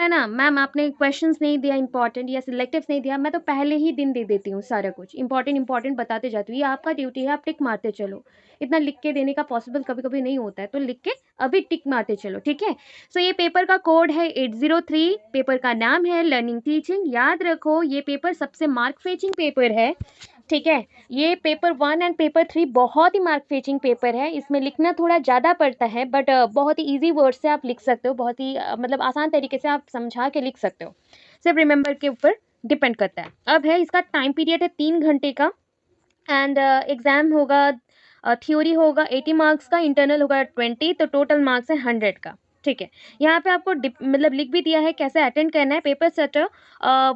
है ना मैम आपने क्वेश्चंस नहीं दिया इंपॉर्टेंट या सिलेक्टिव नहीं दिया, मैं तो पहले ही दिन दे देती हूँ सारा कुछ इंपॉर्टेंट बताते जाती हूँ। ये आपका ड्यूटी है, आप टिक मारते चलो। इतना लिख के देने का पॉसिबल कभी कभी नहीं होता है, तो लिख के अभी टिक मारते चलो, ठीक है। सो ये पेपर का कोड है 803, पेपर का नाम है लर्निंग टीचिंग। याद रखो ये पेपर सबसे मार्क फेचिंग पेपर है, ठीक है। ये पेपर 1 एंड पेपर 3 बहुत ही मार्क फेचिंग पेपर है। इसमें लिखना थोड़ा ज़्यादा पड़ता है, बट बहुत ही ईजी वर्ड से आप लिख सकते हो, बहुत ही मतलब आसान तरीके से आप समझा के लिख सकते हो। सिर्फ रिमेंबर के ऊपर डिपेंड करता है। अब है इसका टाइम पीरियड है 3 घंटे का, एंड एग्ज़ाम होगा, थ्योरी होगा 80 मार्क्स का, इंटरनल होगा 20, तो टोटल मार्क्स है 100 का, ठीक है। यहाँ पे आपको मतलब लिख भी दिया है कैसे अटेंड करना है। Paper setter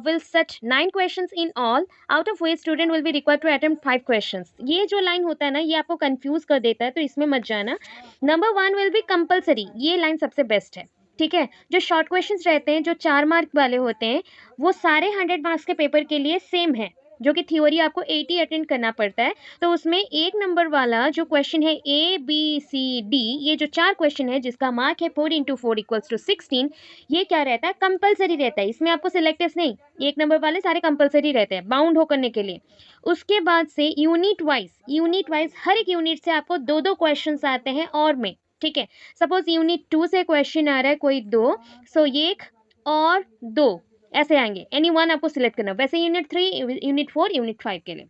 will set 9 questions in all, out of which student will be required to attempt 5 questions. ये जो लाइन होता है ना ये आपको कंफ्यूज कर देता है, तो इसमें मत जाना। नंबर 1 विल बी कंपलसरी, ये लाइन सबसे बेस्ट है, ठीक है। जो शॉर्ट क्वेश्चंस रहते हैं, जो 4 मार्क वाले होते हैं, वो सारे 100 मार्क्स के पेपर के लिए सेम है। जो कि थ्योरी आपको 80 अटेंड करना पड़ता है, तो उसमें 1 नंबर वाला जो क्वेश्चन है ABCD, ये जो 4 क्वेश्चन है जिसका मार्क है 4 × 4 = 16, ये क्या रहता है, कंपलसरी रहता है। इसमें आपको सिलेक्टिव नहीं, 1 नंबर वाले सारे कंपलसरी रहते हैं बाउंड हो करने के लिए। उसके बाद से यूनिट वाइज हर एक यूनिट से आपको 2-2 क्वेश्चन आते हैं और में, ठीक है। सपोज यूनिट 2 से क्वेश्चन आ रहा है कोई 2, सो 1 और 2 ऐसे आएंगे, एनी वन आपको सिलेक्ट करना। वैसे यूनिट 3, यूनिट 4, यूनिट 5 के लिए,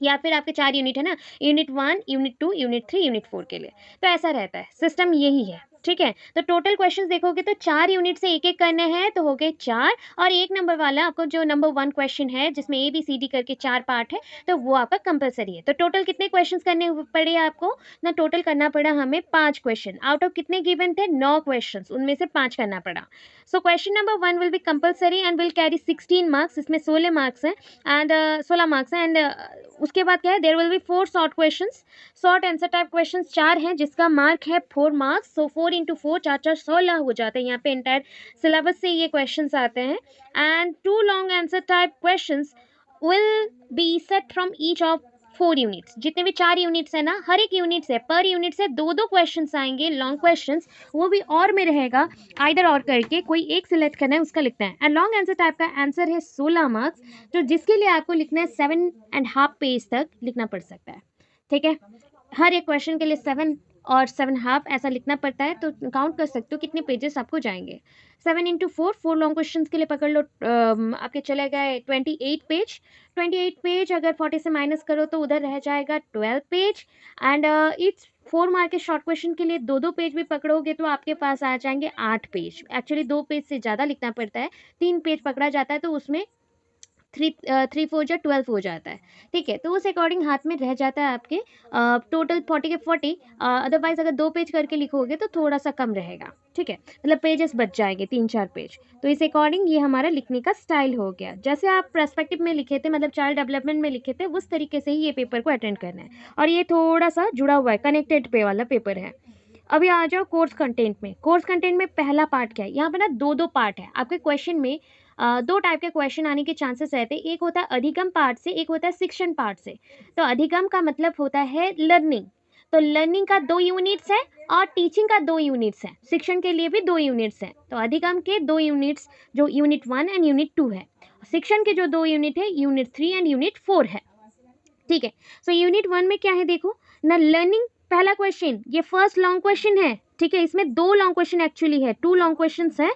या फिर आपके 4 यूनिट है ना, यूनिट 1, यूनिट 2, यूनिट 3, यूनिट 4 के लिए, तो ऐसा रहता है, सिस्टम यही है, ठीक है। तो टोटल क्वेश्चंस देखोगे तो 4 यूनिट से एक एक करने हैं, तो हो गए 4, और 1 नंबर वाला आपको जो नंबर 1 क्वेश्चन है जिसमें ABCD करके 4 पार्ट है, तो वो आपका कंपलसरी है। तो टोटल कितने क्वेश्चंस करने पड़े आपको ना, टोटल करना पड़ा हमें 5 क्वेश्चन। आउट ऑफ कितने गिवन थे, 9 क्वेश्चन, उनमें से 5 करना पड़ा। So question number 1 will be compulsory and will carry 16 marks, इसमें 16 मार्क्स हैं, एंड 16 मार्क्स हैं। एंड उसके बाद क्या है, there will be 4 short questions, short answer type questions 4 हैं जिसका मार्क है 4 मार्क्स। सो 4 × 4 4 16 हो जाते हैं। यहाँ पे एंटायर सिलेबस से ये क्वेश्चंस आते हैं। And 2 long answer type questions will be set from each of 4 units. जितने भी 4 यूनिट्स है ना, हर एक यूनिट से, पर यूनिट से 2-2 क्वेश्चंस आएंगे लॉन्ग क्वेश्चंस, वो भी और में रहेगा, आइदर और करके कोई एक सिलेक्ट करना है, उसका लिखना है। एंड लॉन्ग आंसर टाइप का आंसर है 16 मार्क्स, तो जिसके लिए आपको लिखना है 7.5 पेज तक लिखना पड़ सकता है, ठीक है। हर एक क्वेश्चन के लिए 7 और 7.5 ऐसा लिखना पड़ता है, तो काउंट कर सकते हो कितने पेजेस आपको जाएंगे। 7 × 4, 4 लॉन्ग क्वेश्चंस के लिए पकड़ लो, आपके चले गए 28 पेज। 28 पेज अगर 40 से माइनस करो तो उधर रह जाएगा 12 पेज। एंड इट्स 4 मार्क के शॉर्ट क्वेश्चन के लिए 2-2 पेज भी पकड़ोगे तो आपके पास आ जाएंगे 8 पेज। एक्चुअली 2 पेज से ज़्यादा लिखना पड़ता है, 3 पेज पकड़ा जाता है, तो उसमें 3 4 या 12 हो जाता है, ठीक है। तो उस अकॉर्डिंग हाथ में रह जाता है आपके टोटल 40 के 40। अदरवाइज अगर 2 पेज करके लिखोगे तो थोड़ा सा कम रहेगा, ठीक है, मतलब पेजेस बच जाएंगे 3-4 पेज। तो इस अकॉर्डिंग ये हमारा लिखने का स्टाइल हो गया। जैसे आप पर्सपेक्टिव में लिखे थे, मतलब चाइल्ड डेवलपमेंट में लिखे थे, उस तरीके से ही ये पेपर को अटेंड करना है। और ये थोड़ा सा जुड़ा हुआ है, कनेक्टेड पे वाला पेपर है। अभी आ जाओ कोर्स कंटेंट में। कोर्स कंटेंट में पहला पार्ट क्या है, यहाँ पे ना 2-2 पार्ट है आपके क्वेश्चन में। 2 टाइप के क्वेश्चन आने के चांसेस रहते हैं, एक होता है अधिगम पार्ट से, एक होता है शिक्षण पार्ट से। तो अधिगम का मतलब होता है लर्निंग, तो लर्निंग का 2 यूनिट्स है और टीचिंग का 2 यूनिट्स है, शिक्षण के लिए भी 2 यूनिट्स हैं। तो अधिगम के 2 यूनिट्स जो यूनिट 1 एंड यूनिट 2 है, शिक्षण के जो 2 यूनिट है यूनिट 3 एंड यूनिट 4 है, ठीक है। सो यूनिट 1 में क्या है देखो ना, लर्निंग पहला क्वेश्चन, ये फर्स्ट लॉन्ग क्वेश्चन है, ठीक है। इसमें 2 लॉन्ग क्वेश्चन एक्चुअली है, 2 लॉन्ग क्वेश्चंस है।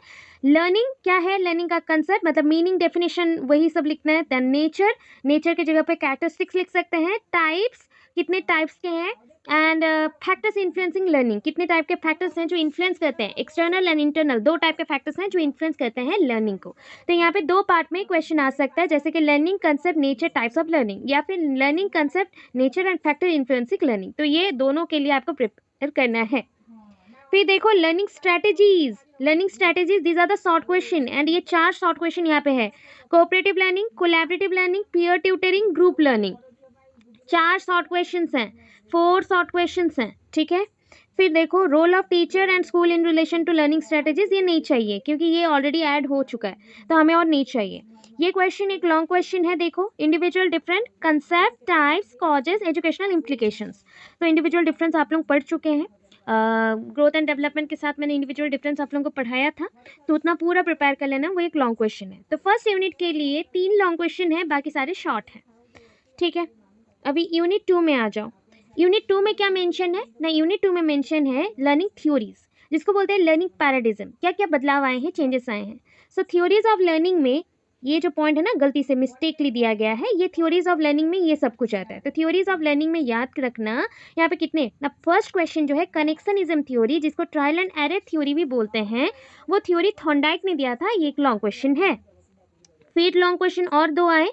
लर्निंग क्या है, लर्निंग का कंसेप्ट मतलब मीनिंग, डेफिनेशन, वही सब लिखना है। देन नेचर, नेचर की जगह पे कैरेक्टरिस्टिक्स लिख सकते हैं। टाइप्स, कितने टाइप्स के हैं। एंड फैक्टर्स इन्फ्लुएंसिंग लर्निंग, कितने टाइप के फैक्टर्स हैं जो इन्फ्लुएंस करते हैं, एक्सटर्नल एंड इंटरनल, 2 टाइप के फैक्टर्स हैं जो इन्फ्लुएंस करते हैं लर्निंग को। तो यहाँ पे 2 पार्ट में क्वेश्चन आ सकता है, जैसे कि learning concept, nature, types of learning, या फिर learning concept, nature and factor influencing learning. तो ये दोनों के लिए आपको प्रिपेयर करना है। फिर देखो learning strategies, learning strategies, these are the short question, and ये 4 शॉर्ट क्वेश्चन यहाँ पे है। Cooperative learning, collaborative learning, peer tutoring, group learning, 4 short questions हैं, 4 शॉर्ट क्वेश्चंस हैं, ठीक है। फिर देखो role of teacher and school in relation to learning strategies, ये नहीं चाहिए क्योंकि ये ऑलरेडी ऐड हो चुका है, तो हमें और नहीं चाहिए। ये क्वेश्चन एक लॉन्ग क्वेश्चन है, देखो individual different concept, types, causes, educational implications. तो इंडिविजुअल डिफरेंस आप लोग पढ़ चुके हैं, ग्रोथ एंड डेवलपमेंट के साथ मैंने इंडिविजुअल डिफरेंस आप लोगों को पढ़ाया था, तो उतना पूरा प्रिपेयर कर लेना, वो एक लॉन्ग क्वेश्चन है। तो फर्स्ट यूनिट के लिए 3 लॉन्ग क्वेश्चन है, बाकी सारे शॉर्ट हैं, ठीक है। अभी यूनिट 2 में आ जाओ। यूनिट 2 में क्या मेंशन है ना, यूनिट 2 में मेंशन है लर्निंग थ्योरीज, जिसको बोलते हैं लर्निंग पैराडिज्म, क्या क्या बदलाव आए हैं, चेंजेस आए हैं। सो थ्योरीज ऑफ लर्निंग में ये जो पॉइंट है ना, गलती से मिस्टेकली दिया गया है, ये थ्योरीज ऑफ लर्निंग में ये सब कुछ आता है। तो थ्योरीज ऑफ लर्निंग में याद रखना यहाँ पे कितने ना, फर्स्ट क्वेश्चन जो है कनेक्शनिज्म थ्योरी, जिसको ट्रायल एंड एरर थ्योरी भी बोलते हैं, वो थ्योरी थॉर्नडाइक ने दिया था, ये एक लॉन्ग क्वेश्चन है। फिर लॉन्ग क्वेश्चन और 2 आए,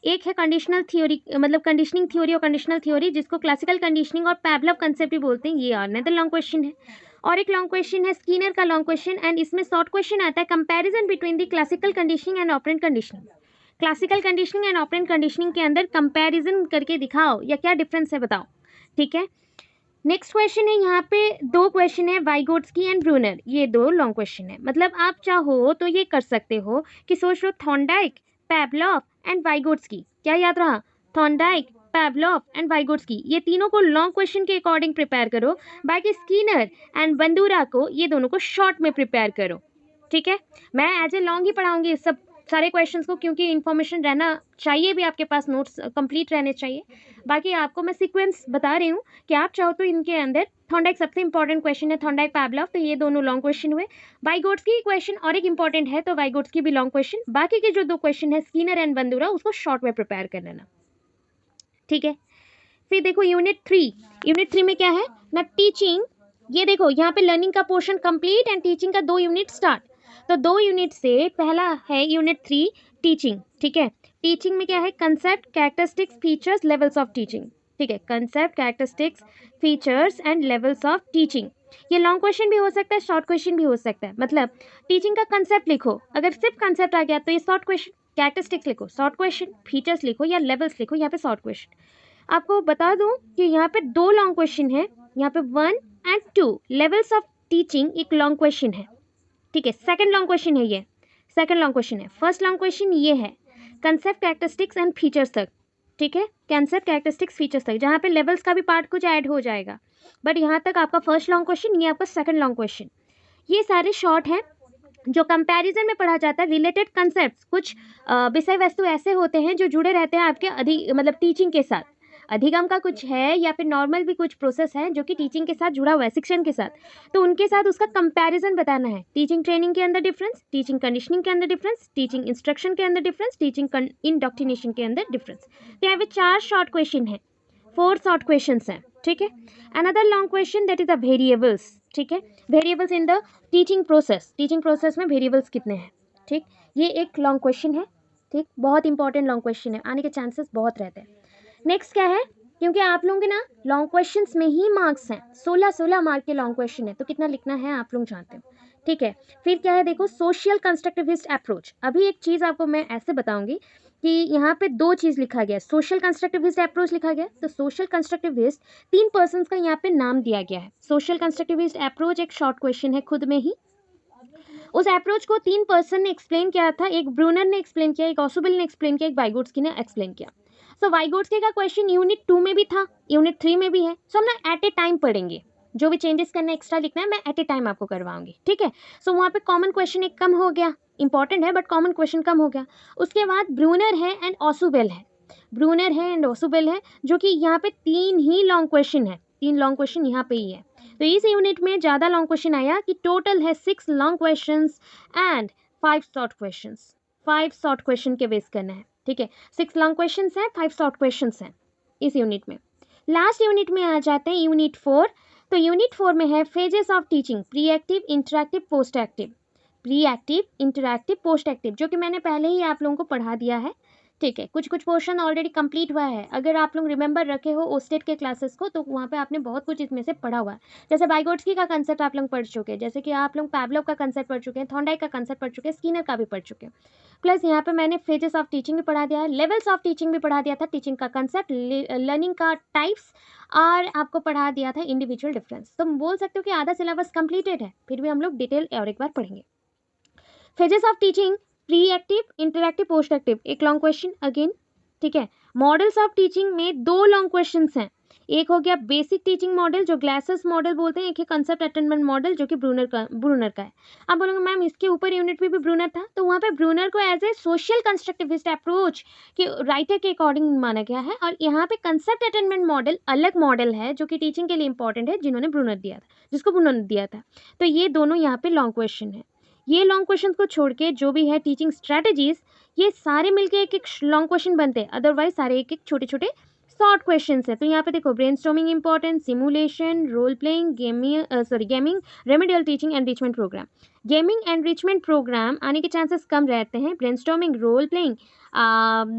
एक है कंडीशनल थ्योरी, मतलब कंडीशनिंग थ्योरी और कंडीशनल थ्योरी, जिसको क्लासिकल कंडीशनिंग और पैवलव कंसेप्ट भी बोलते हैं, ये अनदर लॉन्ग क्वेश्चन है। और एक लॉन्ग क्वेश्चन है स्कीनर का लॉन्ग क्वेश्चन, एंड इसमें शॉर्ट क्वेश्चन आता है comparison between the classical conditioning and operant conditioning. Classical conditioning and operant conditioning के अंदर कंपैरिजन करके दिखाओ या क्या डिफरेंस है बताओ, ठीक है। नेक्स्ट क्वेश्चन है, यहाँ पे 2 क्वेश्चन है, वाइगोट्स्की एंड ब्रूनर, ये 2 लॉन्ग क्वेश्चन है। मतलब आप चाहो तो ये कर सकते हो कि सोच लो थॉर्नडाइक, पैवलॉव एंड वाइगोट्स्की, क्या याद रहा, थॉर्नडाइक, पैवलॉव एंड वाइगोट्स्की, ये तीनों को लॉन्ग क्वेश्चन के अकॉर्डिंग प्रिपेयर करो, बाकी स्कीनर एंड बंदूरा को, ये दोनों को शॉर्ट में प्रिपेयर करो, ठीक है। मैं एज ए लॉन्ग ही पढ़ाऊंगी सब सारे क्वेश्चंस को, क्योंकि इन्फॉर्मेशन रहना चाहिए भी आपके पास, नोट्स कंप्लीट रहने चाहिए। बाकी आपको मैं सीक्वेंस बता रही हूँ कि आप चाहो तो इनके अंदर थॉर्नडाइक सबसे इंपॉर्टेंट क्वेश्चन है, थॉर्नडाइक पैवलॉव, तो ये दोनों लॉन्ग क्वेश्चन हुए। वाइगोट्स्की क्वेश्चन और एक इंपॉर्टेंट है, तो वाइगोट्स्की भी लॉन्ग क्वेश्चन, बाकी के जो 2 क्वेश्चन है स्कीनर एंड बंदूरा, उसको शॉर्ट में प्रिपेयर कर लेना, ठीक है। फिर देखो यूनिट 3, यूनिट 3 में क्या है ना, टीचिंग, ये देखो यहाँ पे लर्निंग का पोर्शन कंप्लीट एंड टीचिंग का 2 यूनिट स्टार्ट। तो 2 यूनिट से पहला है यूनिट 3 टीचिंग, ठीक है। टीचिंग में क्या है, concept, characteristics, features, levels of teaching, ठीक है। Concept, characteristics, features and levels of teaching, ये लॉन्ग क्वेश्चन भी हो सकता है, शॉर्ट क्वेश्चन भी हो सकता है। मतलब टीचिंग का कंसेप्ट लिखो, अगर सिर्फ कंसेप्ट आ गया तो ये शॉर्ट क्वेश्चन, कैरेक्टरिस्टिक्स लिखो शॉर्ट क्वेश्चन, फीचर्स लिखो या लेवल्स लिखो, यहाँ पे शॉर्ट क्वेश्चन। आपको बता दूं कि यहाँ पे 2 लॉन्ग क्वेश्चन है, यहाँ पे 1 एंड 2 लेवल्स ऑफ टीचिंग एक लॉन्ग क्वेश्चन है, ठीक है। सेकंड लॉन्ग क्वेश्चन है, ये सेकंड लॉन्ग क्वेश्चन है। फर्स्ट लॉन्ग क्वेश्चन ये है कंसेप्ट, कैरेक्टरिस्टिक्स एंड फीचर्स तक, ठीक है, कंसेप्ट, कैरेक्टरिस्टिक्स, फीचर्स तक, जहाँ पे लेवल्स का भी पार्ट कुछ ऐड हो जाएगा, बट यहाँ तक आपका फर्स्ट लॉन्ग क्वेश्चन, ये आपका सेकंड लॉन्ग क्वेश्चन। ये सारे शॉर्ट हैं, जो कंपैरिजन में पढ़ा जाता है, रिलेटेड कंसेप्ट्स, कुछ विषय वस्तु ऐसे होते हैं जो जुड़े रहते हैं आपके मतलब टीचिंग के साथ, अधिगम का कुछ है या फिर नॉर्मल भी कुछ प्रोसेस है जो कि टीचिंग के साथ जुड़ा हुआ है, शिक्षण के साथ, तो उनके साथ उसका कंपैरिजन बताना है। टीचिंग ट्रेनिंग के अंदर डिफरेंस, टीचिंग कंडीशनिंग के अंदर डिफरेंस, टीचिंग इंस्ट्रक्शन के अंदर डिफरेंस, टीचिंग इंडोक्ट्रिनेशन के अंदर डिफरेंस। तो यहाँ पे 4 शॉर्ट क्वेश्चन है, 4 शॉर्ट क्वेश्चन हैं, ठीक है। Another long question that is the variables, ठीक है, variables in the teaching process, teaching process में वेरिएबल्स कितने हैं, ठीक, ये एक लॉन्ग क्वेश्चन है, ठीक, बहुत इंपॉर्टेंट लॉन्ग क्वेश्चन है, आने के चांसेस बहुत रहते हैं। नेक्स्ट क्या है, क्योंकि आप लोगों के ना लॉन्ग क्वेश्चंस में ही मार्क्स हैं, 16 मार्क के लॉन्ग क्वेश्चन है, तो कितना लिखना है आप लोग जानते हो, ठीक है। फिर क्या है, देखो सोशल कंस्ट्रक्टिविस्ट अप्रोच। अभी एक चीज़ आपको मैं ऐसे बताऊंगी कि यहाँ पे 2 चीज़ लिखा गया, सोशल कंस्ट्रक्टिविस्ट अप्रोच लिखा गया, तो सोशल कंस्ट्रक्टिविस्ट 3 पर्सन्स का यहाँ पे नाम दिया गया है। सोशल कंस्ट्रक्टिविस्ट अप्रोच एक शॉर्ट क्वेश्चन है खुद में ही, उस अप्रोच को 3 पर्सन ने एक्सप्लेन किया था, एक ब्रूनर ने एक्सप्लेन किया, एक ऑसुबेल ने एक्सप्लेन किया, एक वाइगोट्स्की ने एक्सप्लेन किया। सो वाइगोट्स्की का क्वेश्चन यूनिट 2 में भी था, यूनिट 3 में भी है, सो हम ना एट ए टाइम पढ़ेंगे, जो भी चेंजेस करना एक्स्ट्रा लिखना है मैं एट ए टाइम आपको करवाऊंगी, ठीक है। सो वहाँ पे कॉमन क्वेश्चन एक कम हो गया, इंपॉर्टेंट है बट कॉमन क्वेश्चन कम हो गया। उसके बाद ब्रूनर है एंड ऑसुबेल है, ब्रूनर है एंड ऑसुबेल है, जो कि यहाँ पे 3 ही लॉन्ग क्वेश्चन है, 3 लॉन्ग क्वेश्चन यहाँ पे ही है। तो इस यूनिट में ज़्यादा लॉन्ग क्वेश्चन आया कि टोटल है 6 long questions and 5 short questions, 5 short question के बेस करना है, ठीक है। 6 लॉन्ग क्वेश्चंस हैं, 5 शॉर्ट क्वेश्चंस हैं इस यूनिट में। लास्ट यूनिट में आ जाते हैं यूनिट 4। तो यूनिट 4 में है phases of teaching, pre active, interactive, post active, pre active, interactive, post active, जो कि मैंने पहले ही आप लोगों को पढ़ा दिया है, ठीक है। कुछ कुछ पोर्शन ऑलरेडी कंप्लीट हुआ है, अगर आप लोग रिमेंबर रखे हो ओस्टेट के क्लासेस को, तो वहाँ पे आपने बहुत कुछ इसमें से पढ़ा हुआ है। जैसे वाइगोट्स्की का कंसेप्ट आप लोग पढ़ चुके हैं, जैसे कि आप लोग पैवलव का कंसेप्ट पढ़ चुके हैं, थॉर्नडाइक का कंसेप्ट पढ़ चुके हैं, स्कीनर का भी पढ़ चुके हैं, प्लस यहाँ पे मैंने फेजेस ऑफ टीचिंग भी पढ़ा दिया है, लेवल्स ऑफ टीचिंग भी पढ़ा दिया था, टीचिंग का कंसेप्ट, लर्निंग का टाइप्स, और आपको पढ़ा दिया था इंडिविजुअल डिफरेंस। तो बोल सकते हो कि आधा सिलेबस कंप्लीटेड है, फिर भी हम लोग डिटेल और एक बार पढ़ेंगे। Phases of teaching, pre active, interactive, post active, एक लॉन्ग क्वेश्चन अगेन, ठीक है। मॉडल्स ऑफ टीचिंग में 2 लॉन्ग क्वेश्चंस हैं, एक हो गया बेसिक टीचिंग मॉडल जो ग्लासेस मॉडल बोलते हैं, एक है कंसेप्ट अटेनमेंट मॉडल जो कि ब्रूनर का है। आप बोलोगे मैम इसके ऊपर यूनिट पे भी ब्रूनर था, तो वहाँ पे ब्रूनर को as a social constructivist approach कि राइटर के अकॉर्डिंग माना गया है, और यहाँ पे कंसेप्ट अटेनमेंट मॉडल अलग मॉडल है जो कि टीचिंग के लिए इंपॉर्टेंट है, जिन्होंने ब्रूनर दिया था, जिसको ब्रूनर दिया था। तो ये दोनों यहाँ पे लॉन्ग क्वेश्चन है। ये लॉन्ग क्वेश्चन को छोड़ के जो भी है टीचिंग स्ट्रेटेजीज, ये सारे मिलके एक एक लॉन्ग क्वेश्चन बनते हैं, अदरवाइज सारे एक एक छोटे छोटे शॉर्ट क्वेश्चन है। तो यहाँ पे देखो brainstorming important, simulation, role playing, gaming, remedial teaching, enrichment programme. Gaming enrichment programme आने के चांसेस कम रहते हैं। Brainstorming, role playing,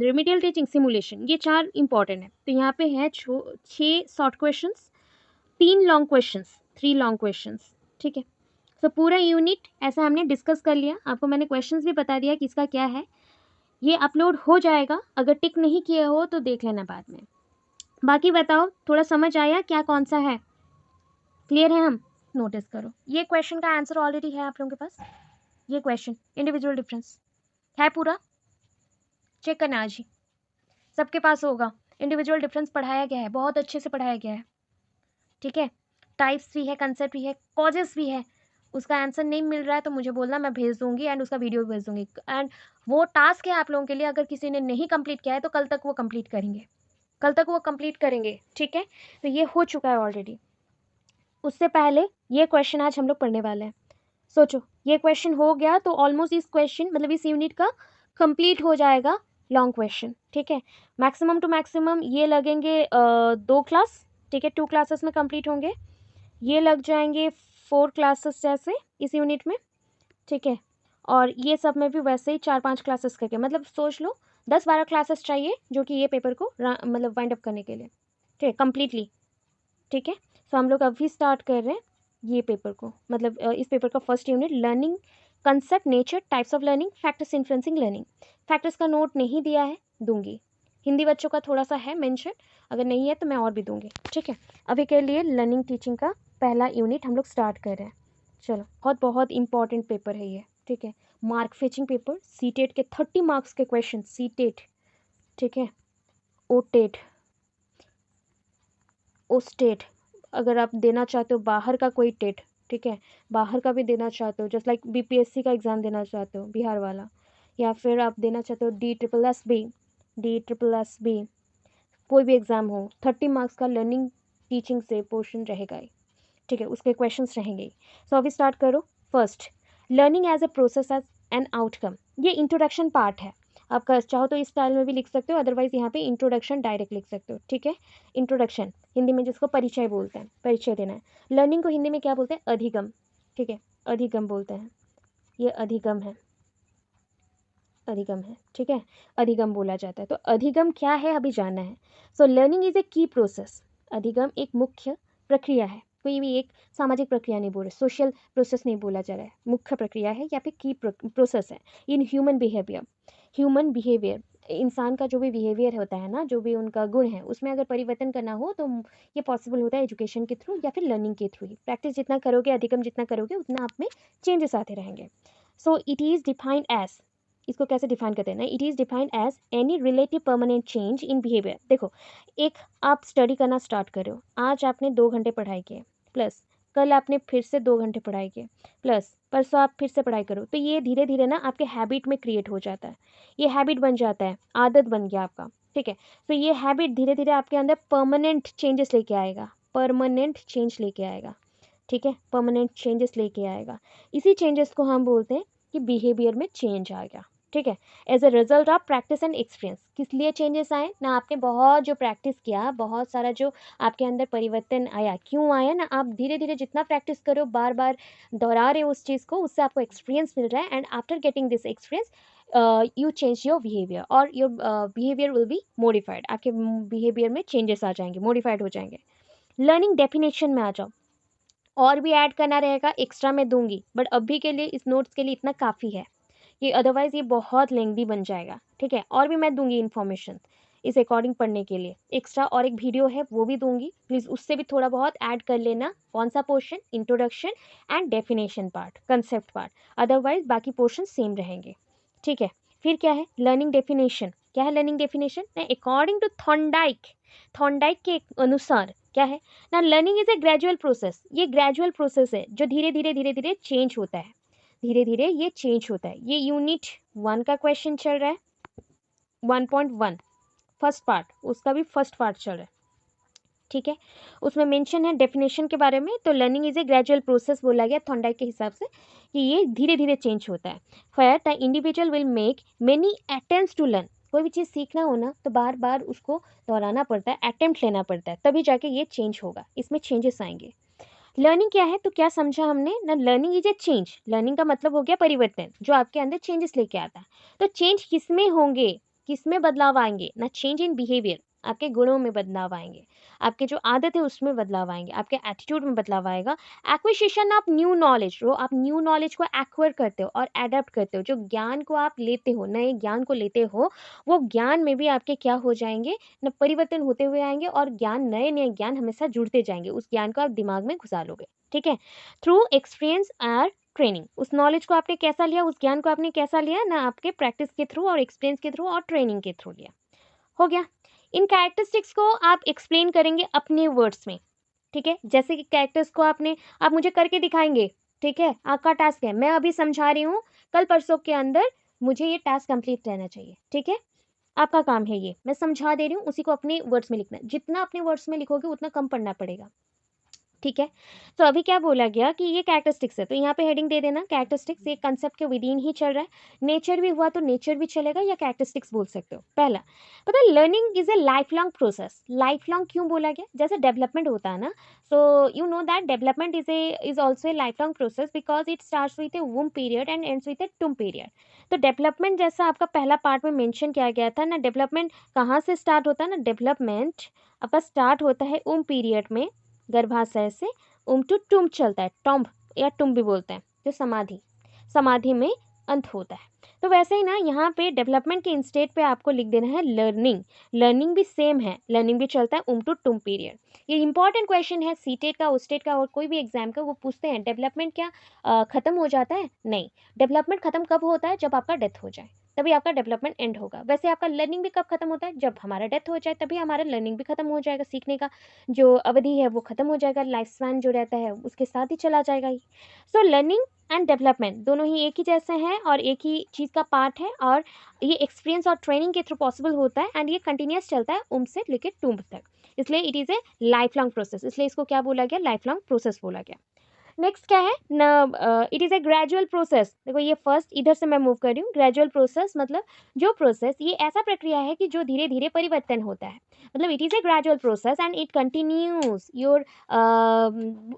remedial teaching, simulation, ये 4 इंपॉर्टेंट है। तो यहाँ पे है 6 short question, 3 long question, 3 long question. ठीक है, तो पूरा यूनिट ऐसा हमने डिस्कस कर लिया, आपको मैंने क्वेश्चंस भी बता दिया कि इसका क्या है। ये अपलोड हो जाएगा, अगर टिक नहीं किए हो तो देख लेना बाद में। बाकी बताओ, थोड़ा समझ आया क्या कौन सा है? क्लियर है? हम नोटिस करो, ये क्वेश्चन का आंसर ऑलरेडी है आप लोगों के पास। ये क्वेश्चन इंडिविजुअल डिफरेंस है, पूरा चेक करना आज ही, सबके पास होगा। इंडिविजुअल डिफरेंस पढ़ाया गया है, बहुत अच्छे से पढ़ाया गया है। ठीक है, टाइप्स भी है, कंसेप्ट भी है, कॉजेस भी है। उसका आंसर नहीं मिल रहा है तो मुझे बोलना, मैं भेज दूंगी एंड उसका वीडियो भेज दूंगी। एंड वो टास्क है आप लोगों के लिए, अगर किसी ने नहीं कंप्लीट किया है तो कल तक वो कंप्लीट करेंगे, कल तक वो कंप्लीट करेंगे। ठीक है, तो ये हो चुका है ऑलरेडी। उससे पहले ये क्वेश्चन आज हम लोग पढ़ने वाले हैं। सोचो, ये क्वेश्चन हो गया तो ऑलमोस्ट इस क्वेश्चन मतलब इस यूनिट का कंप्लीट हो जाएगा लॉन्ग क्वेश्चन। ठीक है, मैक्सिमम टू मैक्सिमम ये लगेंगे 2 क्लास। ठीक है, 2 क्लासेस में कंप्लीट होंगे। ये लग जाएंगे 4 क्लासेस जैसे इस यूनिट में। ठीक है, और ये सब में भी वैसे ही 4-5 क्लासेस करके, मतलब सोच लो 10-12 क्लासेस चाहिए जो कि ये पेपर को मतलब वाइंड अप करने के लिए। ठीक है, कम्प्लीटली। ठीक है, सो हम लोग अभी स्टार्ट कर रहे हैं ये पेपर को, मतलब इस पेपर का first unit learning concept, nature, types of learning, factors influencing learning. Factors का नोट नहीं दिया है, दूंगी। हिंदी बच्चों का थोड़ा सा है मेंशन, अगर नहीं है तो मैं और भी दूंगी। ठीक है, अभी के लिए लर्निंग टीचिंग का पहला यूनिट हम लोग स्टार्ट कर रहे हैं। चलो, बहुत बहुत इंपॉर्टेंट पेपर है ये। ठीक है, मार्क फेचिंग पेपर, सीटेट के 30 मार्क्स के क्वेश्चन, सीटेट। ठीक है, ओटेट, ओस्टेट, अगर आप देना चाहते हो बाहर का कोई टेट, ठीक है, बाहर का भी देना चाहते हो, जस्ट लाइक बीपीएससी का एग्ज़ाम देना चाहते हो बिहार वाला, या फिर आप देना चाहते हो डी ट्रिपल एस बी, कोई भी एग्ज़ाम हो, 30 मार्क्स का लर्निंग टीचिंग से पोर्शन रहेगा ही। ठीक है, उसके क्वेश्चंस रहेंगे। सो अभी स्टार्ट करो। First, learning as a process as an outcome. ये इंट्रोडक्शन पार्ट है, आप चाहो तो इस स्टाइल में भी लिख सकते हो, अदरवाइज यहाँ पे इंट्रोडक्शन डायरेक्ट लिख सकते हो। ठीक है, इंट्रोडक्शन हिंदी में जिसको परिचय बोलते हैं, परिचय देना है। लर्निंग को हिंदी में क्या बोलते हैं? अधिगम। ठीक है, अधिगम बोलते हैं, ये अधिगम है, अधिगम है। ठीक है, अधिगम बोला जाता है। तो अधिगम क्या है अभी जानना है। सो लर्निंग इज ए की प्रोसेस। अधिगम एक मुख्य प्रक्रिया है, कोई भी एक सामाजिक प्रक्रिया नहीं बोल रहे, सोशल प्रोसेस नहीं बोला जा रहा है, मुख्य प्रक्रिया है या फिर की प्रोसेस है in human behaviour. Human behaviour, इंसान का जो भी बिहेवियर होता है ना, जो भी उनका गुण है, उसमें अगर परिवर्तन करना हो तो ये पॉसिबल होता है एजुकेशन के थ्रू या फिर लर्निंग के थ्रू ही। प्रैक्टिस जितना करोगे, अधिगम जितना करोगे, उतना आप में चेंजेस आते रहेंगे। So it is defined as, इसको कैसे डिफाइन करते हैं ना, it is defined as any relative permanent change in behaviour. देखो, एक आप स्टडी करना स्टार्ट करो, आज आपने 2 घंटे पढ़ाई किए, प्लस कल आपने फिर से 2 घंटे पढ़ाई किए, प्लस परसों आप फिर से पढ़ाई करो, तो ये धीरे धीरे ना आपके हैबिट में क्रिएट हो जाता है, ये हैबिट बन जाता है, आदत बन गया आपका। ठीक है, तो ये हैबिट धीरे धीरे आपके अंदर परमानेंट चेंजेस लेके आएगा, परमानेंट चेंज लेके आएगा। ठीक है, परमानेंट चेंजेस लेके आएगा। इसी चेंजेस को हम बोलते हैं कि बिहेवियर में चेंज आ गया। ठीक है, as a result of practice and experience. किस लिए चेंजेस आए ना, आपने बहुत जो प्रैक्टिस किया, बहुत सारा जो आपके अंदर परिवर्तन आया, क्यों आया ना, आप धीरे धीरे जितना प्रैक्टिस करो, बार बार दोहरा रहे हो उस चीज़ को, उससे आपको एक्सपीरियंस मिल रहा है, and after getting this experience you change your behaviour, और your behaviour will be modified. आपके बिहेवियर में चेंजेस आ जाएंगे, मॉडिफाइड हो जाएंगे। लर्निंग डेफिनेशन में आ जाओ, और भी ऐड करना रहेगा, एक्स्ट्रा में दूंगी, बट अभी के लिए इस नोट्स के लिए इतना काफ़ी है, ये अदरवाइज ये बहुत लेंदी बन जाएगा। ठीक है, और भी मैं दूंगी इन्फॉर्मेशन इस अकॉर्डिंग पढ़ने के लिए एक्स्ट्रा, और एक वीडियो है वो भी दूंगी, प्लीज़ उससे भी थोड़ा बहुत ऐड कर लेना। कौन सा portion? Introduction and definition part, concept part, otherwise बाकी पोर्शन सेम रहेंगे। ठीक है, फिर क्या है लर्निंग डेफिनेशन, क्या है लर्निंग डेफिनेशन ना, अकॉर्डिंग टू थॉर्नडाइक, थॉर्नडाइक के अनुसार क्या है ना, learning is A gradual process, ये ग्रेजुअल प्रोसेस है जो धीरे धीरे धीरे धीरे चेंज होता है, धीरे धीरे ये चेंज होता है। ये यूनिट 1 का क्वेश्चन चल रहा है, 1.1 फर्स्ट पार्ट, उसका भी फर्स्ट पार्ट चल रहा है, ठीक है। उसमें मेंशन है डेफिनेशन के बारे में, तो learning is A gradual process बोला गया थॉर्नडाइक के हिसाब से कि ये धीरे धीरे चेंज होता है। For the individual will make many attempts to learn, कोई भी चीज़ सीखना हो ना तो बार बार उसको दोहराना पड़ता है, अटेम्प्ट लेना पड़ता है, तभी जाके ये चेंज होगा, इसमें चेंजेस आएंगे। लर्निंग क्या है तो क्या समझा हमने ना, learning is A change, learning का मतलब हो गया परिवर्तन, जो आपके अंदर चेंजेस लेके आता है। तो चेंज किस में होंगे, किस में बदलाव आएंगे ना, चेंज इन बिहेवियर, आपके गुणों में बदलाव आएंगे, आपके जो आदत है उसमें बदलाव आएंगे, आपके एटीट्यूड में बदलाव आएगा। एक्विजिशन ऑफ न्यू नॉलेज, जो आप न्यू नॉलेज को एक्वायर करते हो और एडेप्ट करते हो, जो ज्ञान को आप लेते हो, नए ज्ञान को लेते हो, वो ज्ञान में भी आपके क्या हो जाएंगे न, परिवर्तन होते हुए आएंगे, और ज्ञान, नए नए ज्ञान हमेशा जुड़ते जाएंगे, उस ज्ञान को आप दिमाग में घुसा लोगे, ठीक है। थ्रू एक्सपीरियंस और ट्रेनिंग, उस नॉलेज को आपने कैसा लिया, उस ज्ञान को आपने कैसा लिया ना, आपके प्रैक्टिस के थ्रू और एक्सपीरियंस के थ्रू और ट्रेनिंग के थ्रू लिया, हो गया। इन कैरेक्टरिस्टिक्स को आप एक्सप्लेन करेंगे अपने वर्ड्स में, ठीक है। जैसे कि कैरेक्टर्स को आपने, आप मुझे करके दिखाएंगे, ठीक है, आपका टास्क है, मैं अभी समझा रही हूँ, कल परसों के अंदर मुझे ये टास्क कंप्लीट रहना चाहिए, ठीक है। आपका काम है ये, मैं समझा दे रही हूँ, उसी को अपने वर्ड्स में लिखना है, जितना अपने वर्ड्स में लिखोगे उतना कम पढ़ना पड़ेगा, ठीक है। तो अभी क्या बोला गया कि ये कैरेक्टरिस्टिक्स है, तो यहाँ पे हेडिंग दे देना कैरेक्टरिस्टिक्स, ये कंसेप्ट के विदिन ही चल रहा है। नेचर भी हुआ तो नेचर भी चलेगा, या कैरेक्टरिस्टिक्स बोल सकते हो। पहला पता है, learning is a life long process, life long क्यों बोला गया, जैसे डेवलपमेंट होता है ना, so you know that development is also a life long process, because it starts with a womb period and ends with a tomb period. तो development जैसा आपका पहला पार्ट में मेंशन किया गया था ना, डेवलपमेंट कहाँ से स्टार्ट होता है ना, डेवलपमेंट आपका स्टार्ट होता है वूम पीरियड में, गर्भाशय से टू टुम चलता है, टॉम्ब या टुम भी बोलते हैं, जो समाधि, समाधि में अंत होता है। तो वैसे ही ना यहाँ पे डेवलपमेंट के इंस्टेट पे आपको लिख देना है लर्निंग, लर्निंग भी सेम है, लर्निंग भी चलता है टू टुम पीरियड। ये इंपॉर्टेंट क्वेश्चन है, सीटेट का, ओस्टेट का और कोई भी एग्जाम का, वो पूछते हैं डेवलपमेंट क्या खत्म हो जाता है, नहीं, डेवलपमेंट खत्म कब होता है, जब आपका डेथ हो जाए, तभी आपका डेवलपमेंट एंड होगा। वैसे आपका लर्निंग भी कब खत्म होता है, जब हमारा डेथ हो जाए, तभी हमारा लर्निंग भी खत्म हो जाएगा, सीखने का जो अवधि है वो खत्म हो जाएगा, लाइफ स्पैन जो रहता है उसके साथ ही चला जाएगा ही। सो लर्निंग एंड डेवलपमेंट दोनों ही एक ही जैसे हैं और एक ही चीज़ का पार्ट है, और ये एक्सपीरियंस और ट्रेनिंग के थ्रू पॉसिबल होता है, एंड ये कंटिन्यूस चलता है से लेकर टूम तक, इसलिए it is a life long process, इसलिए इसको क्या बोला गया, लाइफ लॉन्ग प्रोसेस बोला गया। नेक्स्ट क्या है न, it is a gradual process, देखो ये फर्स्ट इधर से मैं मूव कर रही हूँ, ग्रेजुअल प्रोसेस मतलब जो प्रोसेस, ये ऐसा प्रक्रिया है कि जो धीरे धीरे परिवर्तन होता है, मतलब it is a gradual process and it continues your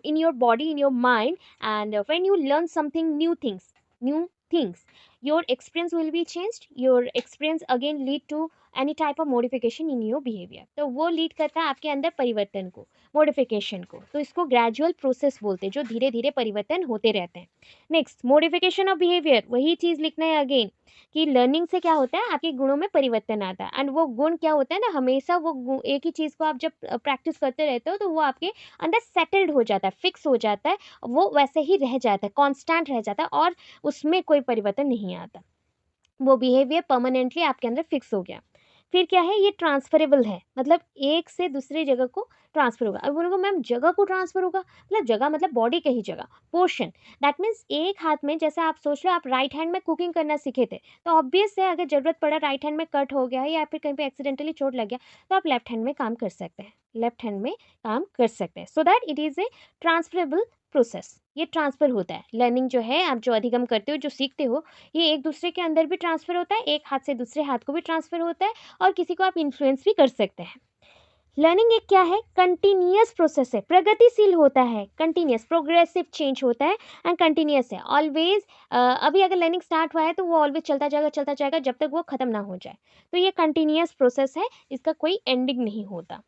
in your body, in your mind, and when you learn something new things, your experience will be changed, your experience again lead to any type of modification in your behavior, तो वो lead करता है आपके अंदर परिवर्तन को, modification को, तो इसको ग्रेजुअल प्रोसेस बोलते हैं, जो धीरे धीरे परिवर्तन होते रहते हैं। नेक्स्ट मॉडिफिकेशन ऑफ बिहेवियर, वही चीज़ लिखना है अगेन कि लर्निंग से क्या होता है, आपके गुणों में परिवर्तन आता है, एंड वो गुण क्या होता है ना, हमेशा वो एक ही चीज़ को आप जब प्रैक्टिस करते रहते हो तो वो आपके अंदर सेटल्ड हो जाता है, फिक्स हो जाता है, वो वैसे ही रह जाता है, कॉन्स्टेंट रह जाता है, और उसमें कोई परिवर्तन नहीं आता, वो बिहेवियर परमानेंटली आपके अंदर फिक्स हो गया। फिर क्या है, ये ट्रांसफरेबल है, मतलब एक से दूसरी जगह को ट्रांसफर होगा। अब बोलोगे मैम जगह को ट्रांसफर होगा, मतलब जगह मतलब बॉडी के ही जगह, पोर्शन, दैट मीन्स एक हाथ में, जैसे आप सोच लो आप राइट हैंड में कुकिंग करना सीखे थे, तो ऑब्वियस है अगर जरूरत पड़ा, राइट हैंड में कट हो गया है या फिर कहीं पे एक्सीडेंटली चोट लग गया, तो आप लेफ्ट हैंड में काम कर सकते हैं, लेफ्ट हैंड में काम कर सकते हैं, so that it is a transferable process, ये ट्रांसफर होता है। लर्निंग जो है, आप जो अधिगम करते हो, जो सीखते हो, ये एक दूसरे के अंदर भी ट्रांसफर होता है, एक हाथ से दूसरे हाथ को भी ट्रांसफर होता है, और किसी को आप इन्फ्लुएंस भी कर सकते हैं। लर्निंग एक क्या है, कंटिन्यूअस प्रोसेस है, प्रगतिशील होता है, कंटिन्यूअस प्रोग्रेसिव चेंज होता है, एंड कंटिन्यूअस है ऑलवेज। अभी अगर लर्निंग स्टार्ट हुआ है तो वो ऑलवेज चलता जाएगा जब तक वो खत्म ना हो जाए, तो ये कंटिन्यूअस प्रोसेस है, इसका कोई एंडिंग नहीं होता।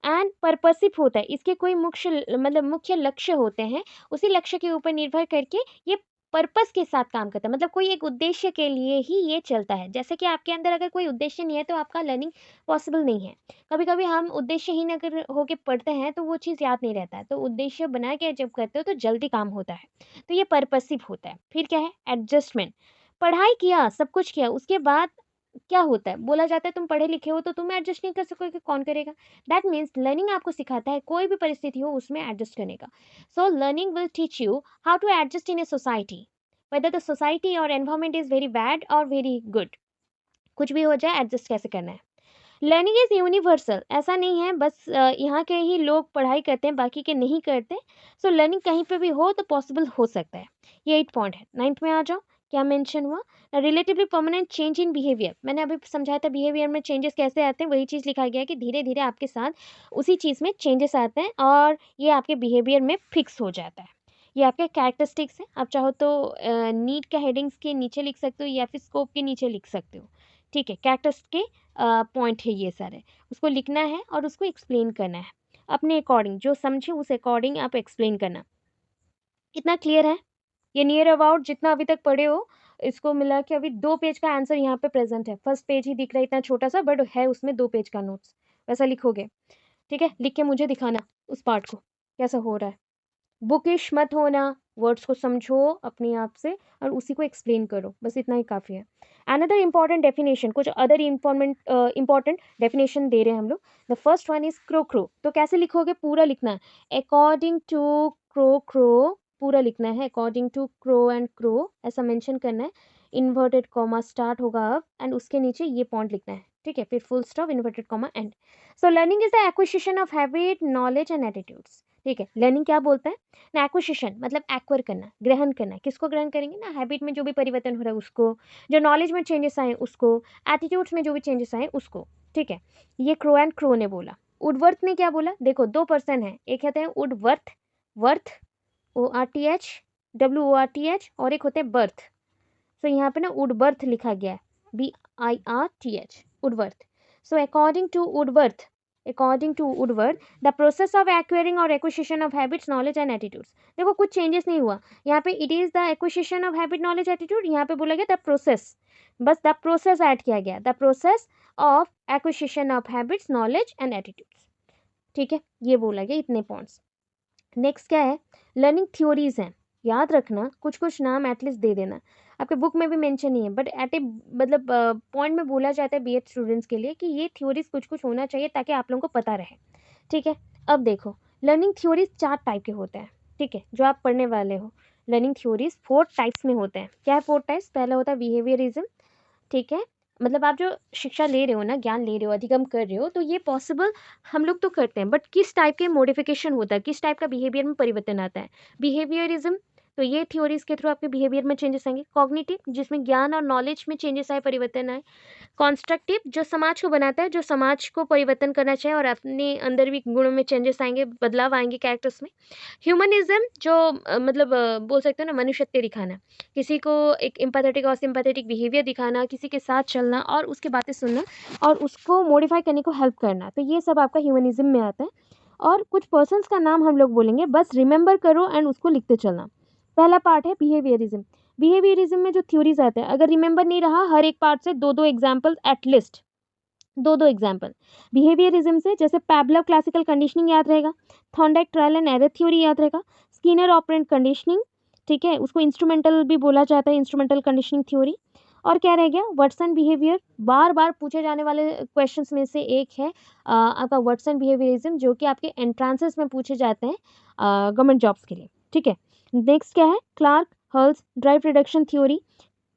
एंड पर्पसिव होता है, इसके कोई मतलब मुख्य लक्ष्य होते हैं, उसी लक्ष्य के ऊपर निर्भर करके ये पर्पस के साथ काम करता है, मतलब कोई एक उद्देश्य के लिए ही ये चलता है। जैसे कि आपके अंदर अगर कोई उद्देश्य नहीं है तो आपका लर्निंग पॉसिबल नहीं है। कभी कभी हम उद्देश्यहीन अगर होके पढ़ते हैं तो वो चीज़ याद नहीं रहता है, तो उद्देश्य बना के जब करते हो तो जल्दी काम होता है, तो ये पर्पसिव होता है। फिर क्या है, एडजस्टमेंट, पढ़ाई किया, सब कुछ किया, उसके बाद क्या होता है, बोला जाता है तुम पढ़े लिखे हो तो तुम एडजस्ट नहीं कर सकोगे, कौन करेगा? दैट मीन्स लर्निंग आपको सिखाता है कोई भी परिस्थिति हो उसमें एडजस्ट करने का। So learning will teach you how to adjust in a society, whether the society और एनवायरमेंट इज वेरी बैड और वेरी गुड, कुछ भी हो जाए एडजस्ट कैसे करना है। लर्निंग इज़ यूनिवर्सल, ऐसा नहीं है बस यहाँ के ही लोग पढ़ाई करते हैं बाकी के नहीं करते। सो लर्निंग कहीं पे भी हो तो पॉसिबल हो सकता है। ये 8 पॉइंट है। 9th में आ जाओ, क्या मेंशन हुआ? Relatively permanent change in behaviour, मैंने अभी समझाया था बिहेवियर में चेंजेस कैसे आते हैं, वही चीज़ लिखा गया है कि धीरे धीरे आपके साथ उसी चीज़ में चेंजेस आते हैं और ये आपके बिहेवियर में फिक्स हो जाता है। ये आपके कैरेक्टरिस्टिक्स हैं, आप चाहो तो नीड का हेडिंग्स के नीचे लिख सकते हो या फिर स्कोप के नीचे लिख सकते हो। ठीक है, कैरेक्टर्स के पॉइंट है ये सारे, उसको लिखना है और उसको एक्सप्लेन करना है अपने अकॉर्डिंग, जो समझे उस अकॉर्डिंग आप एक्सप्लेन करना। कितना क्लियर है? ये नियर अबाउट जितना अभी तक पढ़े हो इसको मिला के अभी 2 पेज का आंसर यहाँ पे प्रेजेंट है। फर्स्ट पेज ही दिख रहा है इतना छोटा सा, बट है उसमें 2 पेज का नोट्स, वैसा लिखोगे। ठीक है, लिख के मुझे दिखाना उस पार्ट को कैसा हो रहा है। बुकिश मत होना, वर्ड्स को समझो अपने आप से और उसी को एक्सप्लेन करो, बस इतना ही काफ़ी है। अनदर इंपॉर्टेंट डेफिनेशन, कुछ अदर इंपॉर्टेंट डेफिनेशन दे रहे हैं हम लोग। The first one is crow crow, तो कैसे लिखोगे? पूरा लिखना है अकॉर्डिंग टू क्रो क्रो, पूरा लिखना है according to Crow and Crow, ऐसा मेंशन करना है। इन्वर्टेड कॉमा स्टार्ट होगा अब एंड उसके नीचे ये पॉइंट लिखना है। ठीक है, फिर full stop, inverted comma, and. So learning is the acquisition of habit, knowledge and attitudes. ठीक है, लर्निंग क्या बोलता है ना? एक्विजिशन मतलब एक्वायर करना, ग्रहण करना। किसको ग्रहण करेंगे ना? हैबिट में जो भी परिवर्तन हो रहा है उसको, जो नॉलेज में चेंजेस आए उसको, एटीट्यूड्स में जो भी चेंजेस आए उसको। ठीक है, ये क्रो एंड क्रो ने बोला। वुडवर्थ ने क्या बोला? देखो 2 पर्सन है, एक कहते हैं वुडवर्थ, वर्थ ORTH, WORTH, और एक होते हैं बर्थ। सो यहाँ पे ना वुडवर्थ लिखा गया है, BIRTH, Woodworth. So according to Woodworth the process of acquiring और acquisition of habits, knowledge and attitudes. देखो कुछ चेंजेस नहीं हुआ यहाँ पे, it is the acquisition of habit, knowledge, attitude. यहाँ पे बोला गया द प्रोसेस, बस द प्रोसेस ऐड किया गया, the process of acquisition of habits, knowledge and attitudes. ठीक है, ये बोला गया, इतने पॉइंट्स। नेक्स्ट क्या है? लर्निंग थ्योरीज हैं, याद रखना, कुछ कुछ नाम एटलीस्ट दे देना, आपके बुक में भी मेंशन नहीं है बट एट ए मतलब पॉइंट में बोला जाता है BH स्टूडेंट्स के लिए कि ये थ्योरीज कुछ कुछ होना चाहिए ताकि आप लोगों को पता रहे। ठीक है, अब देखो लर्निंग थ्योरीज 4 टाइप के होते हैं। ठीक है, जो आप पढ़ने वाले हो, लर्निंग थ्योरीज 4 टाइप्स में होते हैं। क्या है 4 टाइप्स? पहला होता है बिहेवियरिज्म। ठीक है, मतलब आप जो शिक्षा ले रहे हो ना, ज्ञान ले रहे हो, अधिगम कर रहे हो, तो ये पॉसिबल हम लोग तो करते हैं, बट किस टाइप के मॉडिफिकेशन होता है, किस टाइप का बिहेवियर में परिवर्तन आता है? बिहेवियरिज्म, तो ये थ्योरीज के थ्रू आपके बिहेवियर में चेंजेस आएंगे। कॉग्निटिव, जिसमें ज्ञान और नॉलेज में चेंजेस आए, परिवर्तन आए। कॉन्स्ट्रक्टिव, जो समाज को बनाता है, जो समाज को परिवर्तन करना चाहिए और अपने अंदर भी गुणों में चेंजेस आएंगे, बदलाव आएंगे कैरेक्टर्स में। ह्यूमनिज्म, जो मतलब बोल सकते हो ना, मनुष्यत्व दिखाना, किसी को एक एम्पैथेटिक और सिंपैथेटिक बिहेवियर दिखाना, किसी के साथ चलना और उसकी बातें सुनना और उसको मॉडिफाई करने को हेल्प करना, तो ये सब आपका ह्यूमनिज्म में आता है। और कुछ पर्सन्स का नाम हम लोग बोलेंगे, बस रिमेंबर करो एंड उसको लिखते चलना। पहला पार्ट है बिहेवियरिज्म। बिहेवियरिज्म में जो थ्योरीज आते हैं, अगर रिमेंबर नहीं रहा, हर एक पार्ट से 2-2 एग्जाम्पल एटलीस्ट, 2-2 एग्जाम्पल बिहेवियरिज्म से। जैसे पैवलव क्लासिकल कंडीशनिंग याद रहेगा, Thorndike trial and error theory याद रहेगा, स्किनर ऑपरेंट कंडीशनिंग, ठीक है, उसको इंस्ट्रूमेंटल भी बोला जाता है, इंस्ट्रूमेंटल कंडीशनिंग थ्योरी। और क्या रह गया? वाटसन बिहेवियर, बार बार पूछे जाने वाले क्वेश्चंस में से एक है आपका वाटसन बिहेवियरिज्म, जो कि आपके एंट्रांसेस में पूछे जाते हैं गवर्नमेंट जॉब्स के लिए। ठीक है, नेक्स्ट क्या है? Clark Hull's drive reduction theory,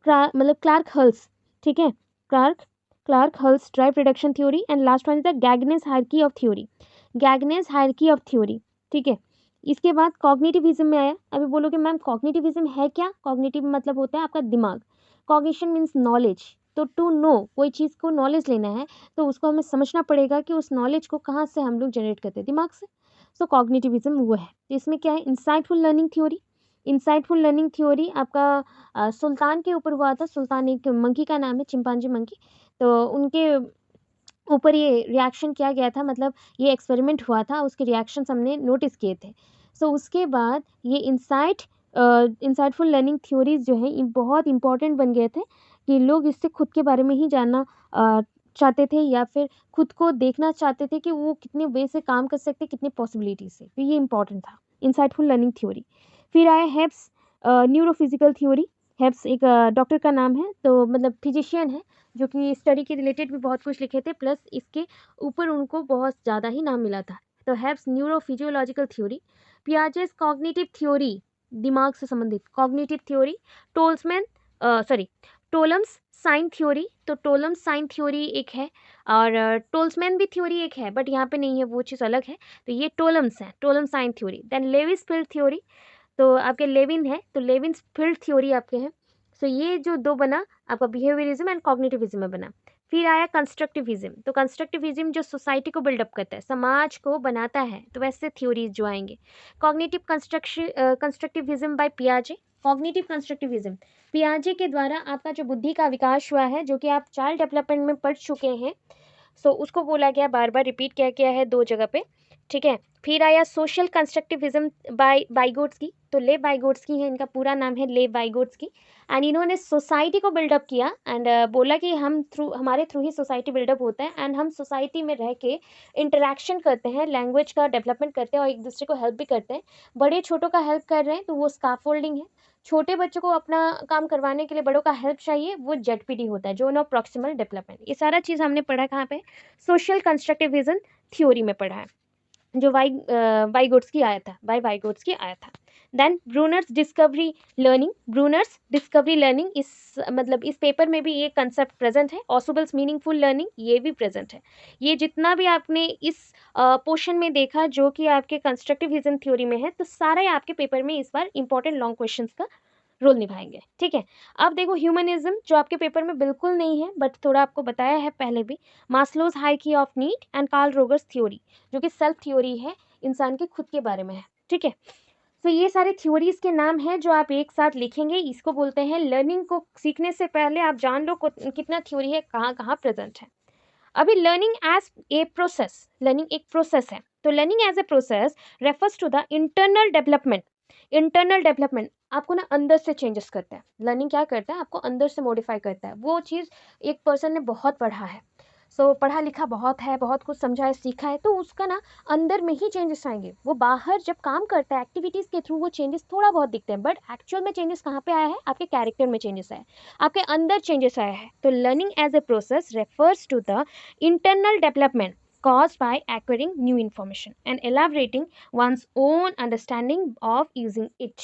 मतलब क्लार्क हल्स, ठीक है, Clark Hull's drive reduction theory. And last one is the Gagne's hierarchy of theory, Gagne's hierarchy of theory. ठीक है, इसके बाद कॉग्निटिविज्म में आया। अभी बोलोगे मैम कॉग्निटिविज्म है क्या? कॉग्निटिव मतलब होता है आपका दिमाग, कॉग्निशन मीन्स नॉलेज। तो टू नो, कोई चीज़ को नॉलेज लेना है तो उसको हमें समझना पड़ेगा कि उस नॉलेज को कहाँ से हम लोग जनरेट करते हैं, दिमाग से। सो कॉग्निटिविज्म वो है। तो इसमें क्या है? Insightful learning theory. Insightful learning theory आपका सुल्तान के ऊपर हुआ था। सुल्तान एक मंकी का नाम है, चिंपांजी मंकी। तो उनके ऊपर ये रिएक्शन किया गया था, मतलब ये एक्सपेरिमेंट हुआ था, उसके रिएक्शंस हमने नोटिस किए थे। सो उसके बाद ये इंसाइटफुल लर्निंग थ्योरीज जो है ये बहुत इंपॉर्टेंट बन गए थे कि लोग इससे खुद के बारे में ही जानना चाहते थे या फिर खुद को देखना चाहते थे कि वो कितने वे से काम कर सकते, कितने पॉसिबिलिटी से। तो ये इंपॉर्टेंट था इंसाइटफुल लर्निंग थ्योरी। फिर आया हेब्स न्यूरोफिजिकल थ्योरी। हेब्स एक डॉक्टर का नाम है, तो मतलब फिजिशियन है, जो कि स्टडी के रिलेटेड भी बहुत कुछ लिखे थे, प्लस इसके ऊपर उनको बहुत ज़्यादा ही नाम मिला था। तो Hebb's neurophysiological theory, Piaget's cognitive theory, दिमाग से संबंधित cognitive theory, Tolman's sign theory, तो टोलम्स साइन थ्योरी एक है, और टोल्समैन भी थ्योरी एक है, बट यहाँ पे नहीं है, वो चीज़ अलग है। तो ये टोलम्स है, Tolman sign theory. Then Lewin's field theory, तो आपके लेविन है, तो लेविन फील्ड थ्योरी आपके हैं। सो ये जो दो बना आपका बिहेवियरिज्म एंड कॉग्निटिविज्म में बना। फिर आया कंस्ट्रक्टिविज्म, तो कंस्ट्रक्टिविज्म जो सोसाइटी को बिल्डअप करता है, समाज को बनाता है, तो वैसे थ्योरीज जो आएंगे। कॉग्निटिव कंस्ट्रक्टिविज्म बाय पियाजे, कॉग्निटिव कंस्ट्रक्टिविज्म पियाजे के द्वारा आपका जो बुद्धि का विकास हुआ है, जो कि आप चाइल्ड डेवलपमेंट में पढ़ चुके हैं, सो उसको बोला गया, बार बार रिपीट किया गया है दो जगह पे, ठीक है। फिर आया सोशल कंस्ट्रक्टिविज्म बाय वाइगोट्स्की, तो लेव वाइगोट्स्की है, इनका पूरा नाम है लेव वाइगोट्स्की, एंड इन्होंने सोसाइटी को बिल्डअप किया, एंड बोला कि हमारे थ्रू ही सोसाइटी बिल्डअप होता है, एंड हम सोसाइटी में रह के इंटरेक्शन करते हैं, लैंग्वेज का डेवलपमेंट करते हैं, और एक दूसरे को हेल्प भी करते हैं। बड़े छोटों का हेल्प कर रहे हैं, तो वो स्काफोल्डिंग है। छोटे बच्चों को अपना काम करवाने के लिए बड़ों का हेल्प चाहिए, वो जेडपीडी होता है, जो नो प्रॉक्सिमल डेवलपमेंट। ये सारा चीज़ हमने पढ़ा कहाँ पे, सोशल कंस्ट्रक्टिविज्म थ्योरी में पढ़ा है, जो वाइगोट्स्की आया था, बाय वाइगोट्स्की आया था। देन ब्रूनर्स डिस्कवरी लर्निंग, इस मतलब इस पेपर में भी ये कंसेप्ट प्रेजेंट है। ऑसुबल्स मीनिंगफुल लर्निंग, ये भी प्रेजेंट है। ये जितना भी आपने इस पोर्शन में देखा जो कि आपके कंस्ट्रक्टिविज्म थ्योरी में है, तो सारा ही आपके पेपर में इस बार इंपॉर्टेंट लॉन्ग क्वेश्चंस का रोल निभाएंगे, ठीक है। अब देखो ह्यूमनिज्म, जो आपके पेपर में बिल्कुल नहीं है, बट थोड़ा आपको बताया है पहले भी, Maslow's hierarchy of need and Carl Rogers theory, जो कि सेल्फ थ्योरी है, इंसान के खुद के बारे में है, ठीक है। तो ये सारे थ्योरीज के नाम हैं जो आप एक साथ लिखेंगे, इसको बोलते हैं लर्निंग। को सीखने से पहले आप जान लो कितना थ्योरी है, कहाँ कहाँ प्रेजेंट है। अभी learning as a process, learning एक प्रोसेस है, तो learning as a process refers to the internal development आपको ना अंदर से चेंजेस करता है। लर्निंग क्या करता है, आपको अंदर से मॉडिफाई करता है। वो चीज़ एक पर्सन ने बहुत पढ़ा है, सो पढ़ा लिखा बहुत है, बहुत कुछ समझा है, सीखा है, तो उसका ना अंदर में ही चेंजेस आएंगे। वो बाहर जब काम करता है एक्टिविटीज़ के थ्रू, वो चेंजेस थोड़ा बहुत दिखते हैं, बट एक्चुअल में चेंजेस कहाँ पे आया है, आपके कैरेक्टर में चेंजेस आया है, आपके अंदर चेंजेस आया है। तो learning as a process refers to the internal development caused by acquiring new information and elaborating one's own understanding of using it।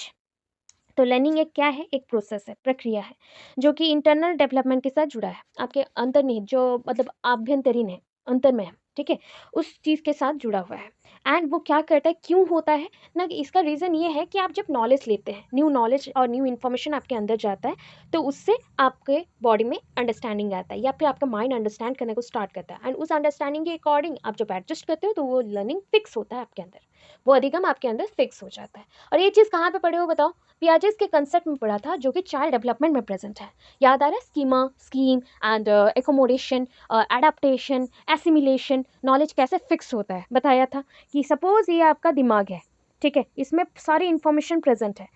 तो लर्निंग एक क्या है, एक प्रोसेस है, प्रक्रिया है, जो कि इंटरनल डेवलपमेंट के साथ जुड़ा है, आपके अंतर्निहित जो मतलब आभ्यंतरीण है, अंतर में है, ठीक है, उस चीज़ के साथ जुड़ा हुआ है। एंड वो क्या करता है, क्यों होता है ना, कि इसका रीज़न ये है कि आप जब नॉलेज लेते हैं, न्यू नॉलेज और न्यू इन्फॉर्मेशन आपके अंदर जाता है, तो उससे आपके बॉडी में अंडरस्टैंडिंग आता है, या फिर आपका माइंड अंडरस्टैंड करने को स्टार्ट करता है, एंड उस अंडरस्टैंडिंग के अकॉर्डिंग आप जब एडजस्ट करते हो, तो वो लर्निंग फिक्स होता है आपके अंदर, वो अधिगम आपके अंदर फिक्स हो जाता है। और ये चीज़ कहाँ पे पढ़े हो बताओ, पियाजेस के कंसेप्ट में पढ़ा था, जो कि चाइल्ड डेवलपमेंट में प्रेजेंट है। याद आ रहा है, scheme and accommodation, adaptation, assimilation, knowledge कैसे फिक्स होता है, बताया था कि सपोज ये आपका दिमाग है, ठीक है, इसमें सारी इंफॉर्मेशन प्रेजेंट है,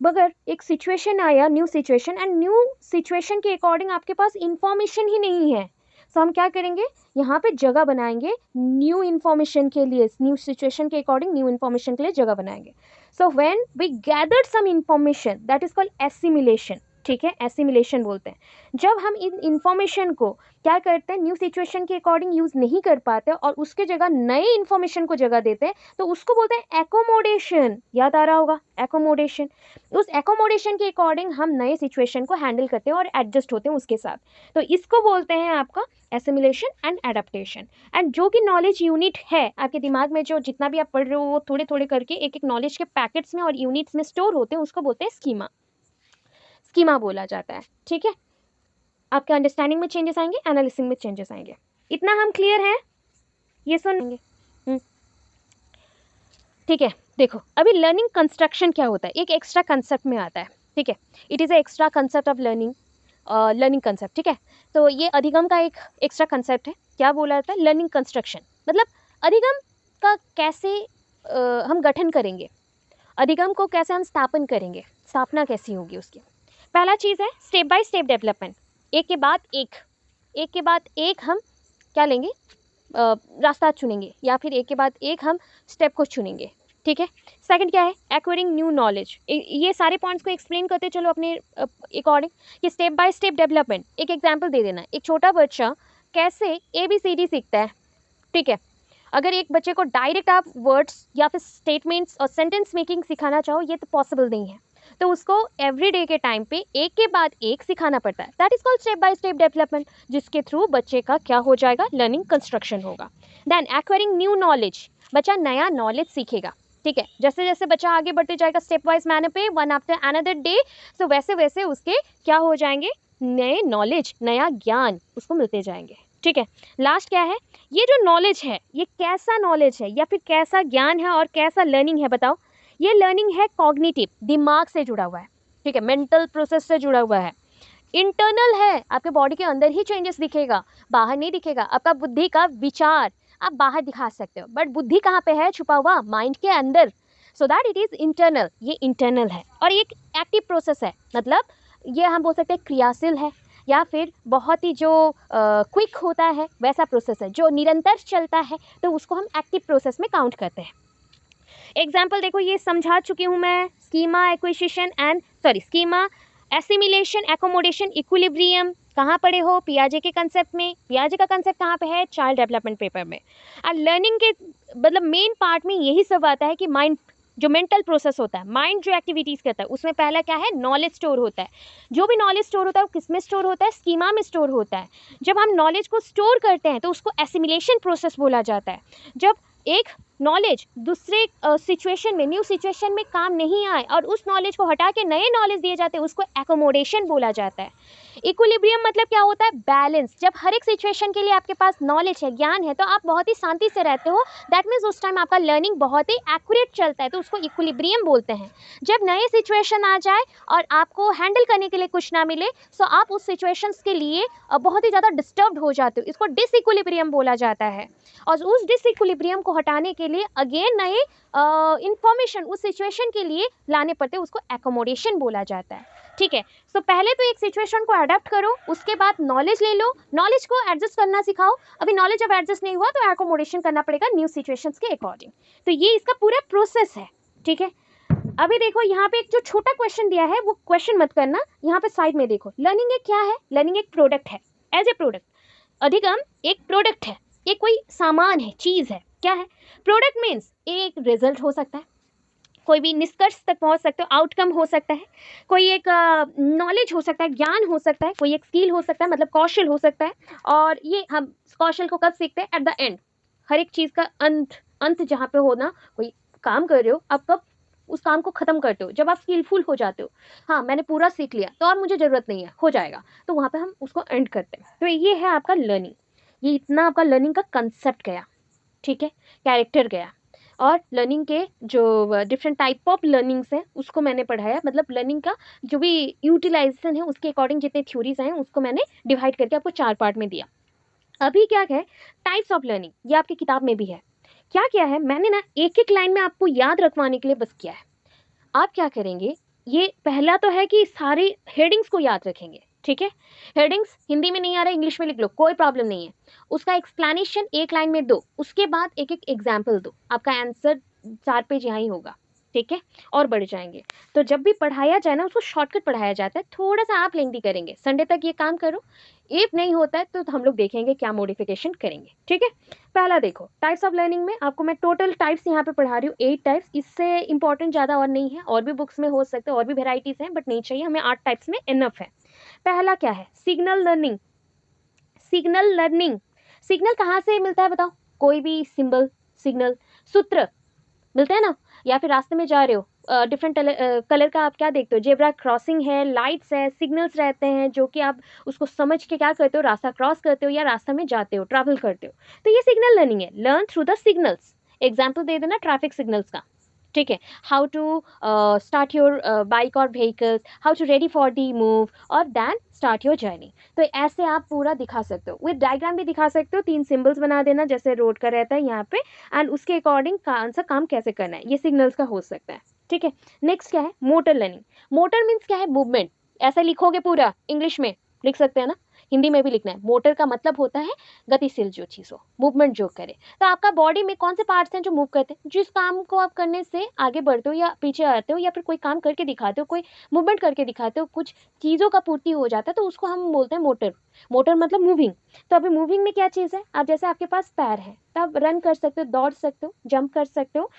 मगर एक सिचुएशन आया, new situation, and new situation के अकॉर्डिंग आपके पास इंफॉर्मेशन ही नहीं है। सो हम क्या करेंगे, यहाँ पे जगह बनाएंगे न्यू इन्फॉर्मेशन के लिए, न्यू सिचुएशन के अकॉर्डिंग न्यू इन्फॉर्मेशन के लिए जगह बनाएंगे। So when we gathered some information, that is called assimilation, ठीक है, एसिमिलेशन बोलते हैं। जब हम इन इन्फॉर्मेशन को क्या करते हैं, न्यू सिचुएशन के अकॉर्डिंग यूज़ नहीं कर पाते और उसके जगह नए इन्फॉर्मेशन को जगह देते हैं, तो उसको बोलते हैं एकोमोडेशन। याद आ रहा होगा, एकोमोडेशन। उस एकोमोडेशन के अकॉर्डिंग हम नए सिचुएशन को हैंडल करते हैं और एडजस्ट होते हैं उसके साथ, तो इसको बोलते हैं आपका एसिमिलेशन एंड एडाप्टेशन। एंड जो कि नॉलेज यूनिट है आपके दिमाग में, जो जितना भी आप पढ़ रहे हो, वो थोड़े थोड़े करके एक एक नॉलेज के पैकेट्स में और यूनिट्स में स्टोर होते हैं, उसको बोलते हैं स्कीमा बोला जाता है, ठीक है। आपके अंडरस्टैंडिंग में चेंजेस आएंगे, एनालिसिस में चेंजेस आएंगे। इतना हम क्लियर हैं, ये सुनेंगे, ठीक है। देखो अभी लर्निंग कंस्ट्रक्शन क्या होता है, एक एक्स्ट्रा कंसेप्ट में आता है, ठीक है, it is a extra concept of learning concept, ठीक है। तो ये अधिगम का एक एक्स्ट्रा कंसेप्ट है। क्या बोला जाता है, लर्निंग कंस्ट्रक्शन, मतलब अधिगम का कैसे हम गठन करेंगे, अधिगम को कैसे हम स्थापन करेंगे, स्थापना कैसी होगी उसकी। पहला चीज़ है स्टेप बाय स्टेप डेवलपमेंट, एक के बाद एक हम क्या लेंगे, रास्ता चुनेंगे, या फिर एक के बाद एक हम स्टेप को चुनेंगे, ठीक है। सेकंड क्या है, एक्वायरिंग न्यू नॉलेज। ये सारे पॉइंट्स को एक्सप्लेन करते चलो अपने अकॉर्डिंग कि स्टेप बाय स्टेप डेवलपमेंट। एक एग्जांपल दे देना, एक छोटा बच्चा कैसे ABCD सीखता है, ठीक है। अगर एक बच्चे को डायरेक्ट आप वर्ड्स या फिर स्टेटमेंट्स और सेंटेंस मेकिंग सिखाना चाहो, ये तो पॉसिबल नहीं है, तो उसको एवरीडे के टाइम पे एक के बाद एक सिखाना पड़ता है। That is called step by step development, जिसके थ्रू बच्चे का क्या हो जाएगा, लर्निंग कंस्ट्रक्शन होगा। देन एक्वायरिंग न्यू नॉलेज, बच्चा नया नॉलेज सीखेगा, ठीक है। जैसे जैसे बच्चा आगे बढ़ते जाएगा स्टेप वाइज मैनर पे, वन आफ्टर अनदर डे, तो वैसे वैसे उसके क्या हो जाएंगे, नए नॉलेज, नया ज्ञान उसको मिलते जाएंगे, ठीक है। लास्ट क्या है, ये जो नॉलेज है ये कैसा नॉलेज है या फिर कैसा ज्ञान है और कैसा लर्निंग है, बताओ। ये लर्निंग है कॉग्निटिव, दिमाग से जुड़ा हुआ है, ठीक है, मेंटल प्रोसेस से जुड़ा हुआ है, इंटरनल है, आपके बॉडी के अंदर ही चेंजेस दिखेगा, बाहर नहीं दिखेगा। आपका बुद्धि का विचार आप बाहर दिखा सकते हो, बट बुद्धि कहाँ पे है, छुपा हुआ माइंड के अंदर, so that it is internal, ये इंटरनल है। और ये एक एक्टिव प्रोसेस है, मतलब ये हम बोल सकते हैं क्रियाशील है, या फिर बहुत ही जो क्विक होता है वैसा प्रोसेस है जो निरंतर चलता है, तो उसको हम एक्टिव प्रोसेस में काउंट करते हैं। एग्जाम्पल देखो, ये समझा चुकी हूँ मैं, schema acquisition and schema assimilation accommodation equilibrium, कहाँ पढ़े हो, पियाजे के कंसेप्ट में। पियाजे का कंसेप्ट कहाँ पे है, चाइल्ड डेवलपमेंट पेपर में। और लर्निंग के मतलब मेन पार्ट में यही सब आता है कि माइंड जो मेंटल प्रोसेस होता है, माइंड जो एक्टिविटीज़ करता है, उसमें पहला क्या है, नॉलेज स्टोर होता है। जो भी नॉलेज स्टोर होता है वो किस में स्टोर होता है, स्कीमा में स्टोर होता है। जब हम नॉलेज को स्टोर करते हैं तो उसको एसिमिलेशन प्रोसेस बोला जाता है। जब एक नॉलेज दूसरे सिचुएशन में, न्यू सिचुएशन में काम नहीं आए और उस नॉलेज को हटा के नए नॉलेज दिए जाते हैं, उसको एकोमोडेशन बोला जाता है। इक्विलिब्रियम मतलब क्या होता है, बैलेंस। जब हर एक सिचुएशन के लिए आपके पास नॉलेज है, ज्ञान है, तो आप बहुत ही शांति से रहते हो, दैट मीन्स उस टाइम आपका लर्निंग बहुत ही एक्यूरेट चलता है, तो उसको इक्विलिब्रियम बोलते हैं। जब नए सिचुएशन आ जाए और आपको हैंडल करने के लिए कुछ ना मिले, सो आप उस सिचुएशंस के लिए बहुत ही ज़्यादा डिस्टर्ब्ड हो जाते हो, इसको डिसइक्विलिब्रियम बोला जाता है। और उस डिसइक्विलिब्रियम को हटाने के लिए अगेन नए इंफॉर्मेशन उस सिचुएशन के लिए लाने पड़ते हैं, उसको एकोमोडेशन बोला जाता है, ठीक है। सो पहले तो एक सिचुएशन को अडेप्ट करो, उसके बाद नॉलेज ले लो, नॉलेज को एडजस्ट करना सिखाओ। अभी नॉलेज जब एडजस्ट नहीं हुआ तो एकोमोडेशन करना पड़ेगा न्यू सिचुएशंस के अकॉर्डिंग। तो ये इसका पूरा प्रोसेस है, ठीक है। अभी देखो यहाँ पे एक जो छोटा क्वेश्चन दिया है वो क्वेश्चन मत करना, यहाँ पे साइड में देखो, लर्निंग एक क्या है, लर्निंग एक प्रोडक्ट है। एज ए प्रोडक्ट, अधिगम एक प्रोडक्ट है, ये कोई सामान है, चीज़ है, क्या है। प्रोडक्ट मीन्स एक रिजल्ट हो सकता है, कोई भी निष्कर्ष तक पहुंच सकते हो, आउटकम हो सकता है, कोई एक नॉलेज हो सकता है, ज्ञान हो सकता है, कोई एक स्किल हो सकता है, मतलब कौशल हो सकता है। और ये हम कौशल को कब सीखते हैं, एट द एंड। हर एक चीज़ का अंत जहाँ पे होना, कोई काम कर रहे हो, आप कब उस काम को ख़त्म करते हो, जब आप स्किलफुल हो जाते हो, हाँ मैंने पूरा सीख लिया तो और मुझे ज़रूरत नहीं है, हो जाएगा, तो वहाँ पे हम उसको एंड करते हैं। तो ये है आपका लर्निंग, ये इतना आपका लर्निंग का कंसेप्ट गया, ठीक है, कैरेक्टर गया। और लर्निंग के जो डिफरेंट टाइप ऑफ लर्निंग्स हैं उसको मैंने पढ़ाया, मतलब लर्निंग का जो भी यूटिलाइजेशन है उसके अकॉर्डिंग जितने थ्योरीज हैं उसको मैंने डिवाइड करके आपको 4 पार्ट में दिया। अभी क्या है, टाइप्स ऑफ लर्निंग, ये आपकी किताब में भी है। क्या क्या है, मैंने ना एक एक लाइन में आपको याद रखवाने के लिए बस किया है। आप क्या करेंगे, ये पहला तो है कि सारी हेडिंग्स को याद रखेंगे, ठीक है। हेडिंग्स हिंदी में नहीं आ रहा, इंग्लिश में लिख लो, कोई प्रॉब्लम नहीं है। उसका एक्सप्लेनेशन एक लाइन में दो, उसके बाद एक एक एग्जाम्पल दो, आपका आंसर 4 पेज यहाँ ही होगा, ठीक है, और बढ़ जाएंगे। तो जब भी पढ़ाया जाए ना, उसको शॉर्टकट पढ़ाया जाता है, थोड़ा सा आप लेंथी करेंगे, संडे तक ये काम करो। इफ नहीं होता है तो हम लोग देखेंगे क्या मॉडिफिकेशन करेंगे, ठीक है। पहला देखो, टाइप्स ऑफ लर्निंग में आपको मैं टोटल टाइप्स यहाँ पे पढ़ा रही हूँ, 8 टाइप्स, इससे इंपॉर्टेंट ज़्यादा और नहीं है, और भी बुक्स में हो सकते हैं, और भी वेराइटीज़ हैं, बट नहीं चाहिए हमें, 8 टाइप्स में इनफ है। पहला क्या है, signal learning. Signal learning, signal कहाँ से मिलता है बताओ, कोई भी सिंबल, सिग्नल, सूत्र मिलते हैं ना, या फिर रास्ते में जा रहे हो, डिफरेंट कलर का आप क्या देखते हो, जेब्रा क्रॉसिंग है, लाइट्स है, सिग्नल्स रहते हैं जो कि आप उसको समझ के क्या करते हो, रास्ता क्रॉस करते हो या रास्ता में जाते हो, ट्रैवल करते हो, तो ये सिग्नल लर्निंग है, learn through the signals. Example दे देना ट्रैफिक सिग्नल्स का, ठीक है, how to start your bike और vehicles, how to ready for the move, और देन स्टार्ट योर जर्नी। तो ऐसे आप पूरा दिखा सकते हो, विद डायग्राम भी दिखा सकते हो, 3 सिंबल्स बना देना जैसे रोड का रहता है यहाँ पे, एंड उसके अकॉर्डिंग कौन सा काम कैसे करना है, ये सिग्नल्स का हो सकता है, ठीक है। नेक्स्ट क्या है, मोटर लर्निंग। मोटर मीन्स क्या है, मूवमेंट। ऐसा लिखोगे पूरा इंग्लिश में लिख सकते हैं ना, हिंदी में भी लिखना है। मोटर का मतलब होता है गतिशील जो चीज़ हो, मूवमेंट जो करे। तो आपका बॉडी में कौन से पार्ट्स हैं जो मूव करते हैं? जिस काम को आप करने से आगे बढ़ते हो या पीछे आते हो या फिर कोई काम करके दिखाते हो, कोई मूवमेंट करके दिखाते हो, कुछ चीज़ों का पूर्ति हो जाता है, तो उसको हम बोलते हैं मोटर। मोटर मतलब मूविंग। तो अभी मूविंग में क्या चीज़ है? आप जैसे आपके पास पैर है, तो आप रन कर सकते हो, दौड़ सकते हो, जंप कर सकते हो,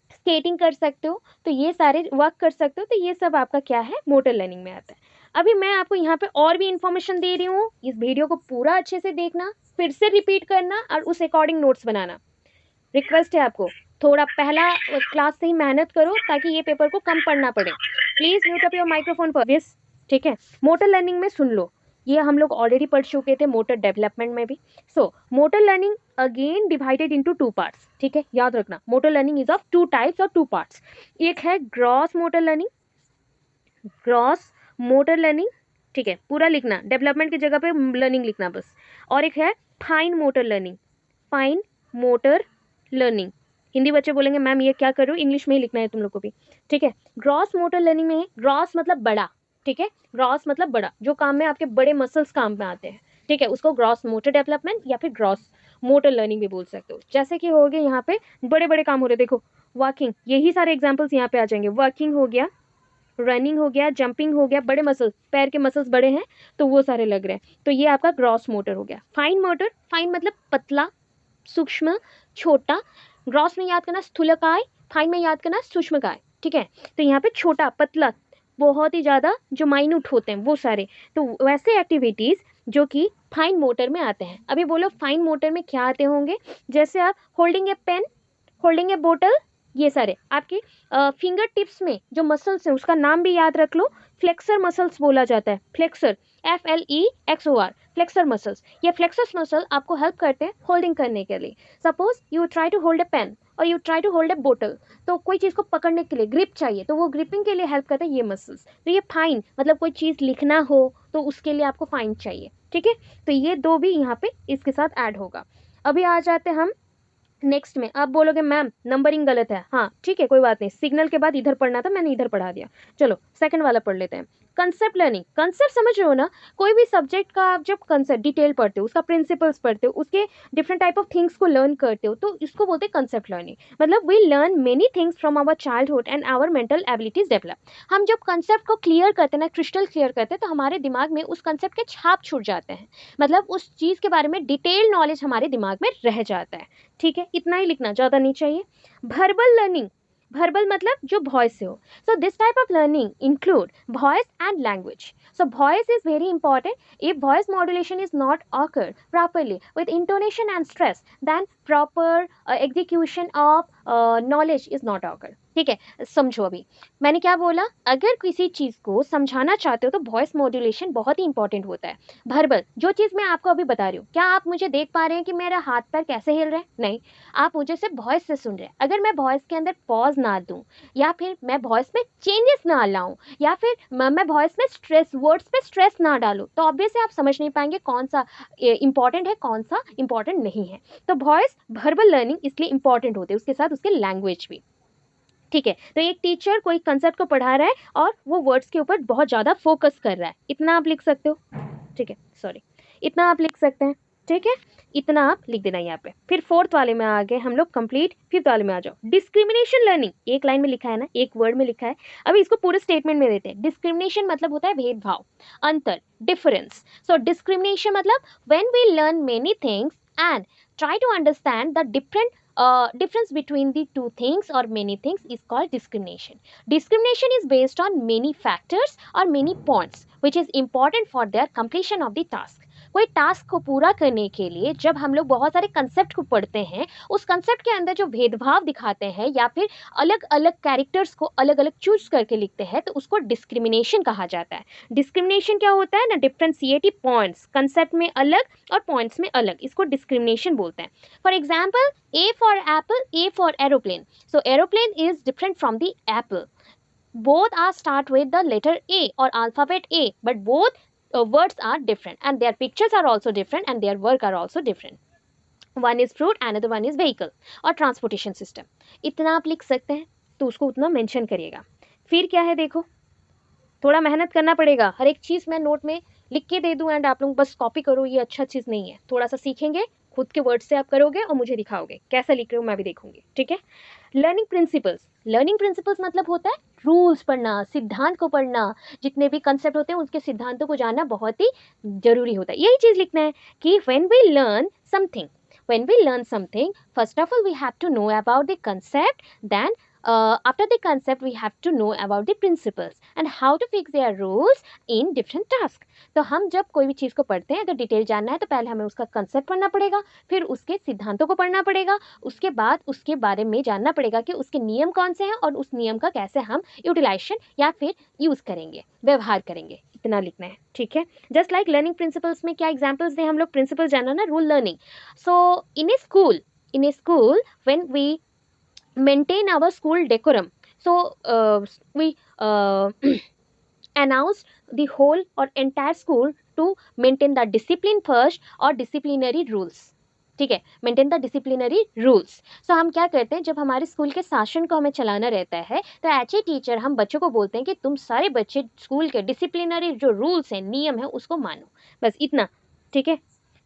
स्केटिंग कर सकते हो, तो ये सारे वर्क कर सकते हो, तो ये सब आपका क्या है? मोटर लर्निंग में आता है। अभी मैं आपको यहाँ पे और भी इन्फॉर्मेशन दे रही हूँ, इस वीडियो को पूरा अच्छे से देखना, फिर से रिपीट करना और उस अकॉर्डिंग नोट्स बनाना। रिक्वेस्ट है आपको, थोड़ा पहला क्लास से ही मेहनत करो ताकि ये पेपर को कम पढ़ना पड़े। Please mute up your microphone for this. ठीक है, मोटर लर्निंग में सुन लो, ये हम लोग ऑलरेडी पढ़ चुके थे मोटर डेवलपमेंट में भी। सो motor learning again divided into two parts. ठीक है, याद रखना, motor learning is of two types और टू पार्ट्स। एक है gross motor learning, gross motor learning, ठीक है, पूरा लिखना, डेवलपमेंट की जगह पे लर्निंग लिखना बस। और एक है fine motor learning, fine motor learning. Hindi बच्चे बोलेंगे मैम ये क्या कर रहे हो, इंग्लिश में ही लिखना है तुम लोग को भी। ठीक है, ग्रॉस मोटर लर्निंग में है, ग्रॉस मतलब बड़ा। ठीक है, ग्रॉस मतलब बड़ा, जो काम में आपके बड़े मसल्स काम में आते हैं। ठीक है, उसको ग्रॉस मोटर डेवलपमेंट या फिर ग्रॉस मोटर लर्निंग भी बोल सकते हो। जैसे कि हो गए यहाँ पे बड़े बड़े काम हो रहे, देखो वॉकिंग, यही सारे एग्जाम्पल्स यहाँ पे आ जाएंगे। वर्किंग हो गया, रनिंग हो गया, जंपिंग हो गया, बड़े मसल्स, पैर के मसल्स बड़े हैं तो वो सारे लग रहे हैं, तो ये आपका ग्रॉस मोटर हो गया। फाइन मोटर, फाइन मतलब पतला, सूक्ष्म, छोटा। ग्रॉस में याद करना स्थूलकाय, फाइन में याद करना सूक्ष्मकाय। ठीक है, तो यहाँ पे छोटा, पतला, बहुत ही ज़्यादा जो माइन्यूट होते हैं वो सारे, तो वैसे एक्टिविटीज़ जो कि फाइन मोटर में आते हैं। अभी बोलो फाइन मोटर में क्या आते होंगे? जैसे आप holding a pen, holding a बोतल, ये सारे आपकी फिंगर टिप्स में जो मसल्स हैं उसका नाम भी याद रख लो, फ्लेक्सर मसल्स बोला जाता है। Flexor, FLEXOR, flexor muscles. ये फ्लेक्सस मसल आपको हेल्प करते हैं होल्डिंग करने के लिए। Suppose you try to hold a pen और you try to hold a बोतल, तो कोई चीज़ को पकड़ने के लिए ग्रिप चाहिए, तो वो ग्रिपिंग के लिए हेल्प करते हैं ये मसल्स। तो ये फाइन मतलब कोई चीज़ लिखना हो तो उसके लिए आपको फाइन चाहिए। ठीक है, तो ये दो भी यहाँ पे इसके साथ ऐड होगा। अभी आ जाते हैं हम नेक्स्ट में। आप बोलोगे मैम नंबरिंग गलत है, हाँ ठीक है कोई बात नहीं, सिग्नल के बाद इधर पढ़ना था, मैंने इधर पढ़ा दिया। चलो सेकंड वाला पढ़ लेते हैं। कंसेप्ट लर्निंग, कंसेप्ट समझ रहे हो ना? कोई भी सब्जेक्ट का आप जब कंसेप्ट डिटेल पढ़ते हो, उसका प्रिंसिपल्स पढ़ते हो, उसके डिफरेंट टाइप ऑफ थिंग्स को लर्न करते हो, तो इसको बोलते हैं कंसेप्ट लर्निंग। मतलब we learn many things from our childhood and our mental abilities develop. हम जब कंसेप्ट को क्लियर करते हैं ना, क्रिस्टल क्लियर करते हैं, तो हमारे दिमाग में उस कंसेप्ट के छाप छूट जाते हैं, मतलब उस चीज़ के बारे में डिटेल नॉलेज हमारे दिमाग में रह जाता है। ठीक है, इतना ही लिखना, ज़्यादा नहीं चाहिए। वर्बल लर्निंग, verbal मतलब जो voice से हो, so this type of learning include voice and language. So voice is very important. If voice modulation is not occurred properly with intonation and stress, then proper execution of knowledge is not occurred. ठीक है, समझो अभी मैंने क्या बोला। अगर किसी चीज़ को समझाना चाहते हो तो वॉइस मॉड्यूलेशन बहुत ही इंपॉर्टेंट होता है। वर्बल, जो चीज़ मैं आपको अभी बता रही हूँ, क्या आप मुझे देख पा रहे हैं कि मेरा हाथ पैर कैसे हिल रहे हैं? नहीं, आप मुझे सिर्फ वॉइस से सुन रहे हैं। अगर मैं वॉइस के अंदर पॉज ना दूं, या फिर मैं वॉइस में चेंजेस ना लाऊं, या फिर मैं वॉइस में स्ट्रेस, वर्ड्स पे स्ट्रेस ना डालूं, तो ऑब्वियसली आप समझ नहीं पाएंगे कौन सा इंपॉर्टेंट है, कौन सा इंपॉर्टेंट नहीं है। तो वॉइस वर्बल लर्निंग इसलिए इंपॉर्टेंट होते हैं, उसके साथ उसके लैंग्वेज भी। ठीक है, तो एक टीचर कोई कंसेप्ट को पढ़ा रहा है और वो वर्ड्स के ऊपर बहुत ज़्यादा फोकस कर रहा है, इतना आप लिख सकते हो। ठीक है, सॉरी, इतना आप लिख सकते हैं। ठीक है, इतना आप लिख देना यहाँ पे। फिर फोर्थ वाले में आ गए हम लोग कंप्लीट, फिफ्थ वाले में आ जाओ। डिस्क्रिमिनेशन लर्निंग, एक लाइन में लिखा है ना, एक वर्ड में लिखा है, अभी इसको पूरे स्टेटमेंट में देते हैं। डिस्क्रिमिनेशन मतलब होता है भेदभाव, अंतर, डिफरेंस। सो डिस्क्रिमिनेशन मतलब when we learn many things and try to understand the difference between the two things or many things is called discrimination. Discrimination is based on many factors or many points which is important for their completion of the task. कोई task को पूरा करने के लिए जब हम लोग बहुत सारे कंसेप्ट को पढ़ते हैं, उस कंसेप्ट के अंदर जो भेदभाव दिखाते हैं या फिर अलग अलग कैरेक्टर्स को अलग अलग चूज करके लिखते हैं, तो उसको डिस्क्रिमिनेशन कहा जाता है। डिस्क्रिमिनेशन क्या होता है ना, डिफ्रेंशिएटिव पॉइंट्स, कंसेप्ट में अलग और पॉइंट्स में अलग, इसको डिस्क्रिमिनेशन बोलते हैं। For example, A for apple, A for aeroplane. So aeroplane is different from the apple. Both are start with the letter A or alphabet A, but both words are different and their pictures are also different and their work are also different. One is fruit, another one is vehicle और transportation system. इतना आप लिख सकते हैं, तो उसको उतना mention करिएगा। फिर क्या है देखो, थोड़ा मेहनत करना पड़ेगा, हर एक चीज़ मैं नोट में लिख के दे दूँ एंड आप लोग बस कॉपी करो, ये अच्छा चीज़ नहीं है। थोड़ा सा सीखेंगे, खुद के वर्ड से आप करोगे और मुझे दिखाओगे कैसा लिख रहे हो, मैं भी देखूंगी, ठीक है। लर्निंग प्रिंसिपल्स मतलब होता है रूल्स पढ़ना, सिद्धांत को पढ़ना, जितने भी कंसेप्ट होते हैं उसके सिद्धांतों को जानना बहुत ही जरूरी होता है। यही चीज लिखना है कि when we learn something, first of all we have to know about the concept, then after the concept we have to know about the principles and how to fix their rules in different tasks. तो हम जब कोई भी चीज़ को पढ़ते हैं, अगर detail जानना है तो पहले हमें उसका कंसेप्ट पढ़ना पड़ेगा, फिर उसके सिद्धांतों को पढ़ना पड़ेगा, उसके बाद उसके बारे में जानना पड़ेगा कि उसके नियम कौन से हैं और उस नियम का कैसे हम यूटिलाइजेशन या फिर यूज़ करेंगे, व्यवहार करेंगे। इतना लिखना है, ठीक है। जस्ट लाइक लर्निंग प्रिंसिपल्स में क्या एग्जाम्पल्स दें हम लोग, प्रिंसिपल जानना ना, rule learning. So in a school when we maintain our school decorum, so we announced the whole or entire school to maintain the discipline first or disciplinary rules, ठीक है, maintain the disciplinary rules. सो हम क्या करते हैं, जब हमारे school के शासन को हमें चलाना रहता है तो एज ए टीचर हम बच्चों को बोलते हैं कि तुम सारे बच्चे स्कूल के डिसिप्लिनरी जो रूल्स हैं, नियम है, उसको मानो, बस इतना, ठीक है।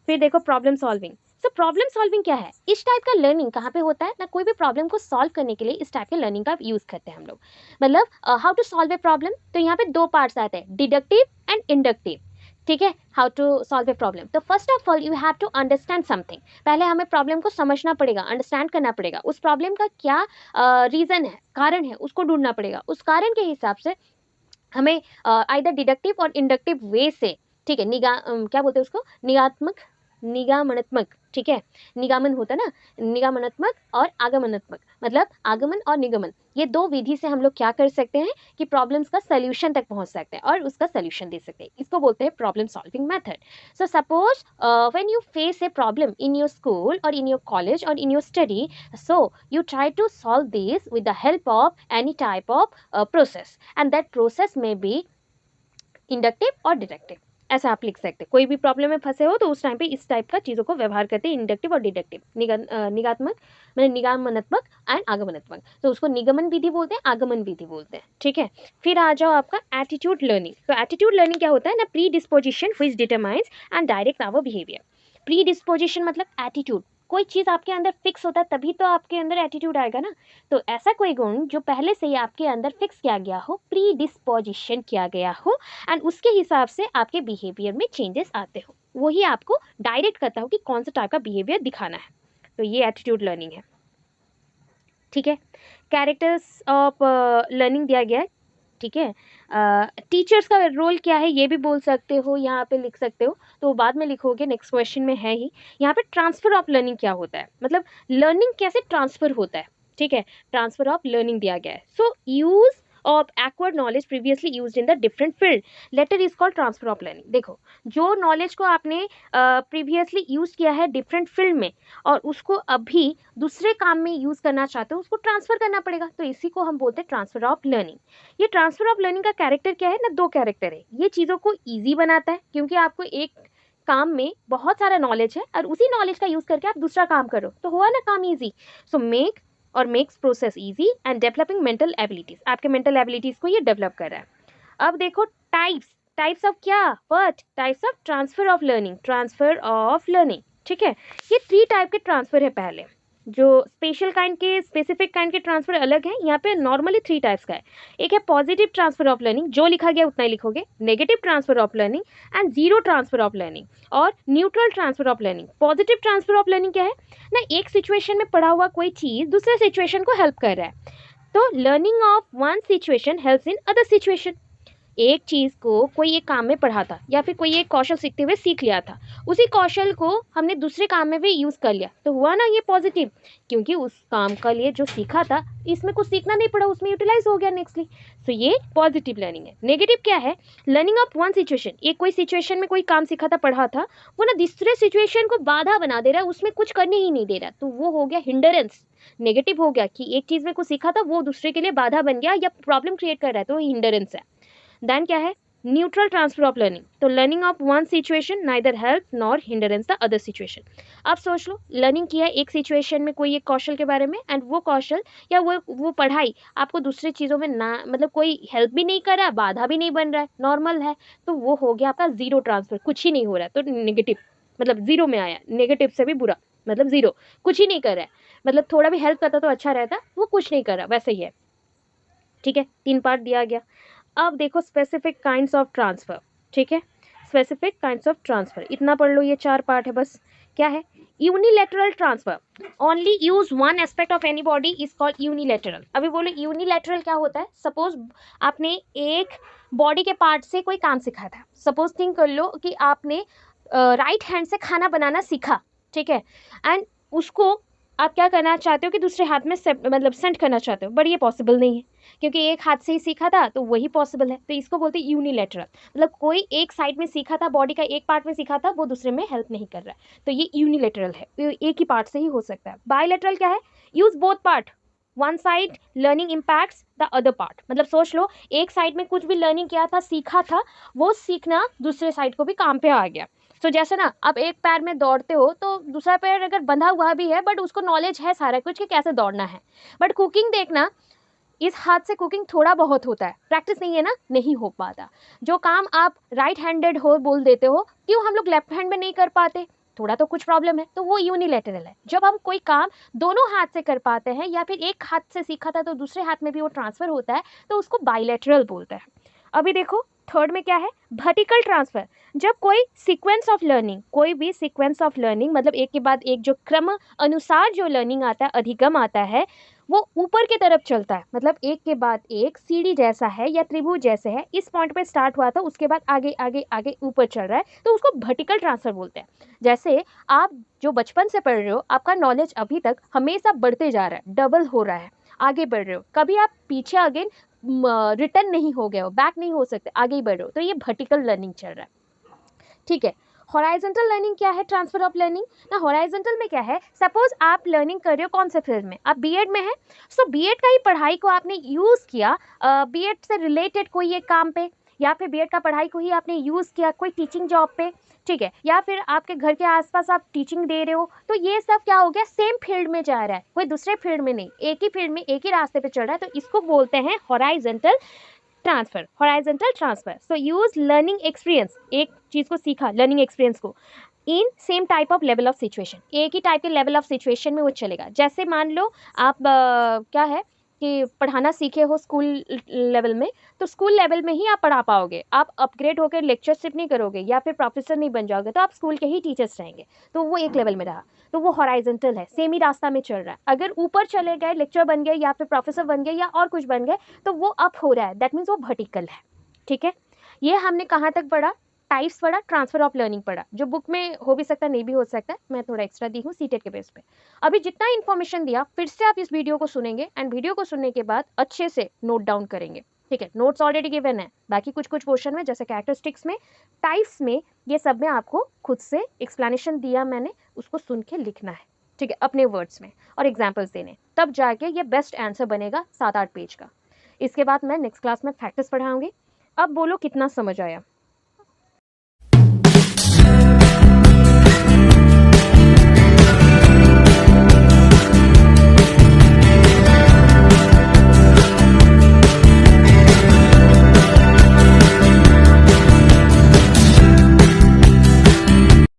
फिर देखो problem solving. So problem solving क्या है, इस टाइप का लर्निंग कहाँ पे होता है ना, कोई भी प्रॉब्लम को सॉल्व करने के लिए इस टाइप के लर्निंग का यूज करते हैं हम लोग। मतलब how to solve a problem, तो यहाँ पे दो पार्ट्स आते हैं, डिडक्टिव एंड इंडक्टिव, ठीक है। How to solve a problem, तो first of all you have to understand something, पहले हमें प्रॉब्लम को समझना पड़ेगा, अंडरस्टैंड करना पड़ेगा, उस प्रॉब्लम का क्या रीजन है, कारण है, उसको ढूंढना पड़ेगा, उस कारण के हिसाब से हमें आइदर डिडक्टिव और इंडक्टिव वे से, ठीक है, क्या बोलते हैं उसको, निगमनात्मक, ठीक है, निगमन होता है ना, निगमनात्मक और आगमनात्मक, मतलब आगमन और निगमन, ये दो विधि से हम लोग क्या कर सकते हैं कि प्रॉब्लम्स का सॉल्यूशन तक पहुंच सकते हैं और उसका सॉल्यूशन दे सकते हैं, इसको बोलते हैं problem solving method. So suppose when you face a problem in your school और इन योर कॉलेज और in your study, so you try to solve this with the help of any type of process and that process में be inductive और deductive, ऐसा आप लिख सकते हैं। कोई भी प्रॉब्लम में फंसे हो तो उस टाइम पे इस टाइप का चीज़ों को व्यवहार करते हैं, इंडक्टिव और डिडक्टिव, निगात्मक मतलब निगमनात्मक एंड आगमनात्मक, तो उसको निगमन विधि बोलते हैं, आगमन विधि बोलते हैं, ठीक है। फिर आ जाओ आपका एटीट्यूड लर्निंग। तो एटीट्यूड लर्निंग क्या होता है ना, predisposition which determines and direct our behaviour. Predisposition मतलब एटीट्यूड, कोई चीज़ आपके अंदर फिक्स होता है तभी तो आपके अंदर एटीट्यूड आएगा ना, तो ऐसा कोई गुण जो पहले से ही आपके अंदर फिक्स किया गया हो, प्री डिस्पोजिशन किया गया हो एंड उसके हिसाब से आपके बिहेवियर में चेंजेस आते हो, वही आपको डायरेक्ट करता हो कि कौन सा टाइप का बिहेवियर दिखाना है, तो ये एटीट्यूड लर्निंग है, ठीक है। कैरेक्टर्स ऑफ लर्निंग दिया गया है, ठीक है। टीचर्स का रोल क्या है ये भी बोल सकते हो, यहाँ पे लिख सकते हो, तो बाद में लिखोगे, नेक्स्ट क्वेश्चन में है ही। यहाँ पे ट्रांसफर ऑफ लर्निंग क्या होता है, मतलब लर्निंग कैसे ट्रांसफर होता है, ठीक है, ट्रांसफर ऑफ लर्निंग दिया गया है। So use of acquired knowledge previously used in the different field later is called transfer of learning. देखो, जो नॉलेज को आपने प्रीवियसली यूज किया है डिफरेंट फील्ड में और उसको अभी दूसरे काम में यूज करना चाहते हो, उसको ट्रांसफर करना पड़ेगा, तो इसी को हम बोलते हैं ट्रांसफर ऑफ लर्निंग। ये ट्रांसफर ऑफ लर्निंग का कैरेक्टर क्या है ना, दो कैरेक्टर है, ये चीज़ों को ईजी बनाता है क्योंकि आपको एक काम में बहुत सारा नॉलेज है और उसी नॉलेज का यूज करके आप दूसरा काम करो तो हुआ ना काम easy. So makes process easy and developing mental abilities, आपके मेंटल एबिलिटीज को ये डेवलप कर रहा है। अब देखो टाइप्स ऑफ क्या, what types of transfer of learning, ठीक है। ये 3 टाइप के ट्रांसफर है, पहले जो स्पेशल काइंड के स्पेसिफिक काइंड के ट्रांसफर अलग है, यहाँ पे नॉर्मली 3 टाइप्स का है। एक है पॉजिटिव ट्रांसफर ऑफ लर्निंग, जो लिखा गया उतना ही लिखोगे, negative transfer of learning and zero transfer of learning और neutral transfer of learning. Positive transfer of learning क्या है ना, एक सिचुएशन में पढ़ा हुआ कोई चीज़ दूसरे सिचुएशन को हेल्प कर रहा है, तो learning of one situation helps in other situation. एक चीज़ को कोई एक काम में पढ़ा था या फिर कोई एक कौशल सीखते हुए सीख लिया था, उसी कौशल को हमने दूसरे काम में भी यूज़ कर लिया, तो हुआ ना ये पॉजिटिव, क्योंकि उस काम का लिए जो सीखा था इसमें कुछ सीखना नहीं पड़ा, उसमें यूटिलाइज हो गया नेक्स्टली, तो ये पॉजिटिव लर्निंग है। नेगेटिव क्या है, लर्निंग ऑफ वन सिचुएशन, एक कोई सिचुएशन में कोई काम सीखा था, पढ़ा था, वो ना दूसरे सिचुएशन को बाधा बना दे रहा है, उसमें कुछ करने ही नहीं दे रहा, तो वो हो गया हिंडरेंस, नेगेटिव हो गया कि एक चीज़ में कुछ सीखा था वो दूसरे के लिए बाधा बन गया या प्रॉब्लम क्रिएट कर रहा है, तो हिंडरेंस है। देन क्या है, न्यूट्रल ट्रांसफर ऑफ लर्निंग, तो learning of one situation neither help nor hindrance the other situation. आप सोच लो, लर्निंग किया एक सिचुएशन में कोई एक कौशल के बारे में, एंड वो कौशल या वो पढ़ाई आपको दूसरी चीज़ों में ना, मतलब कोई हेल्प भी नहीं कर रहा है, बाधा भी नहीं बन रहा है, नॉर्मल है, तो वो हो गया आपका जीरो ट्रांसफर, कुछ ही नहीं हो रहा है, तो नेगेटिव, मतलब जीरो में आया, नेगेटिव से भी बुरा, मतलब जीरो, कुछ ही नहीं कर रहा है, मतलब थोड़ा भी हेल्प करता तो अच्छा रहता, वो कुछ नहीं कर रहा, वैसे ही है। ठीक है, 3 पार्ट दिया गया। अब देखो स्पेसिफिक काइंड्स ऑफ ट्रांसफर। ठीक है, स्पेसिफिक काइंड्स ऑफ ट्रांसफर, इतना पढ़ लो, ये 4 पार्ट है बस। क्या है? Unilateral transfer, only use one aspect of any body is called unilateral. अभी बोलो यूनिलैटरल क्या होता है? सपोज आपने एक बॉडी के पार्ट से कोई काम सीखा था, सपोज थिंक कर लो कि आपने राइट हैंड से खाना बनाना सीखा, ठीक है, एंड उसको आप क्या करना चाहते हो कि दूसरे हाथ में मतलब सेंड करना चाहते हो, बट ये पॉसिबल नहीं है, क्योंकि एक हाथ से ही सीखा था तो वही पॉसिबल है, तो इसको बोलते हैं यूनिलैटरल, मतलब कोई एक साइड में सीखा था, बॉडी का एक पार्ट में सीखा था, वो दूसरे में हेल्प नहीं कर रहा है, तो ये यूनिलैटरल है, तो एक ही पार्ट से ही हो सकता है। बायलैटरल क्या है? Use both part, one side learning impacts the other part, मतलब सोच लो एक साइड में कुछ भी लर्निंग किया था, सीखा था, वो सीखना दूसरे साइड को भी काम पे आ गया। तो जैसे ना आप एक पैर में दौड़ते हो तो दूसरा पैर अगर बंधा हुआ भी है, बट उसको नॉलेज है सारा कुछ कि कैसे दौड़ना है, बट कुकिंग देखना, इस हाथ से कुकिंग थोड़ा बहुत होता है, प्रैक्टिस नहीं है ना, नहीं हो पाता। जो काम आप राइट हैंडेड हो बोल देते हो, क्यों हम लोग लेफ्ट हैंड में नहीं कर पाते? थोड़ा तो कुछ प्रॉब्लम है, तो वो यूनिलैटरल है। जब हम कोई काम दोनों हाथ से कर पाते हैं, या फिर एक हाथ से सीखा था तो दूसरे हाथ में भी वो ट्रांसफर होता है, तो उसको बायलैटरल बोलते हैं। अभी देखो थर्ड में क्या है? वर्टिकल ट्रांसफर, जब कोई सीक्वेंस ऑफ लर्निंग, कोई भी सीक्वेंस ऑफ लर्निंग, मतलब एक के बाद एक जो क्रम अनुसार जो लर्निंग आता है, अधिगम आता है, वो ऊपर की तरफ चलता है, मतलब एक के बाद एक सीढ़ी जैसा है या त्रिभुज जैसे है, इस पॉइंट पे स्टार्ट हुआ था, उसके बाद आगे आगे आगे ऊपर चल रहा है, तो उसको वर्टिकल ट्रांसफर बोलते हैं। जैसे आप जो बचपन से पढ़ रहे हो, आपका नॉलेज अभी तक हमेशा बढ़ते जा रहा है, डबल हो रहा है, आगे बढ़ रहे हो, कभी आप पीछे अगेन रिटर्न नहीं हो गए हो, बैक नहीं हो सकते, आगे ही बढ़ रहे हो, तो ये वर्टिकल लर्निंग चल रहा है। ठीक है, हॉराइजॉन्टल लर्निंग क्या है? ट्रांसफर ऑफ लर्निंग ना, हॉराइजॉन्टल में क्या है? सपोज आप लर्निंग कर रहे हो कौन से फील्ड में, आप बीएड में है, सो बीएड का ही पढ़ाई को आपने यूज़ किया बीएड से रिलेटेड कोई एक काम पे, या फिर बीएड का पढ़ाई को ही आपने यूज़ किया कोई टीचिंग जॉब पे, ठीक है, या फिर आपके घर के आसपास आप टीचिंग दे रहे हो, तो ये सब क्या हो गया? सेम फील्ड में जा रहा है, कोई दूसरे फील्ड में नहीं, एक ही फील्ड में, एक ही रास्ते पे चल रहा है, तो इसको बोलते हैं हॉराइजॉन्टल ट्रांसफर, हॉराइजॉन्टल ट्रांसफर। सो यूज लर्निंग एक्सपीरियंस, एक चीज को सीखा, लर्निंग एक्सपीरियंस को, in same type of level of situation, एक ही टाइप के लेवल ऑफ सिचुएशन में वो चलेगा। जैसे मान लो आप क्या है कि पढ़ाना सीखे हो स्कूल लेवल में, तो स्कूल लेवल में ही आप पढ़ा पाओगे, आप अपग्रेड होकर लेक्चरशिप नहीं करोगे या फिर प्रोफेसर नहीं बन जाओगे, तो आप स्कूल के ही टीचर्स रहेंगे, तो वो एक लेवल में रहा, तो वो हॉराइजॉन्टल है, सेम ही रास्ता में चल रहा है। अगर ऊपर चले गए, लेक्चर बन गए या फिर प्रोफेसर बन गए या और कुछ बन गए, तो वो अप हो रहा है, दैट मीन्स वो वर्टिकल है। ठीक है, ये हमने कहाँ तक पढ़ा? टाइप्स पढ़ा, ट्रांसफर ऑफ लर्निंग पढ़ा, जो बुक में हो भी सकता है, नहीं भी हो सकता है, मैं थोड़ा एक्स्ट्रा दी हूँ सीटेट के बेस पे। अभी जितना इन्फॉर्मेशन दिया, फिर से आप इस वीडियो को सुनेंगे, एंड वीडियो को सुनने के बाद अच्छे से नोट डाउन करेंगे। ठीक है, नोट्स ऑलरेडी गिवन है, बाकी कुछ कुछ क्वेश्चन में, जैसे कैरेक्टरिस्टिक्स में, टाइप्स में, ये सब में आपको खुद से एक्सप्लेनेशन दिया मैंने, उसको सुन के लिखना है, ठीक है, अपने वर्ड्स में, और एग्जाम्पल्स देने, तब जाके ये बेस्ट आंसर बनेगा 7-8 पेज का। इसके बाद मैं नेक्स्ट क्लास में प्रैक्टिस पढ़ाऊंगी। अब बोलो कितना समझ आया?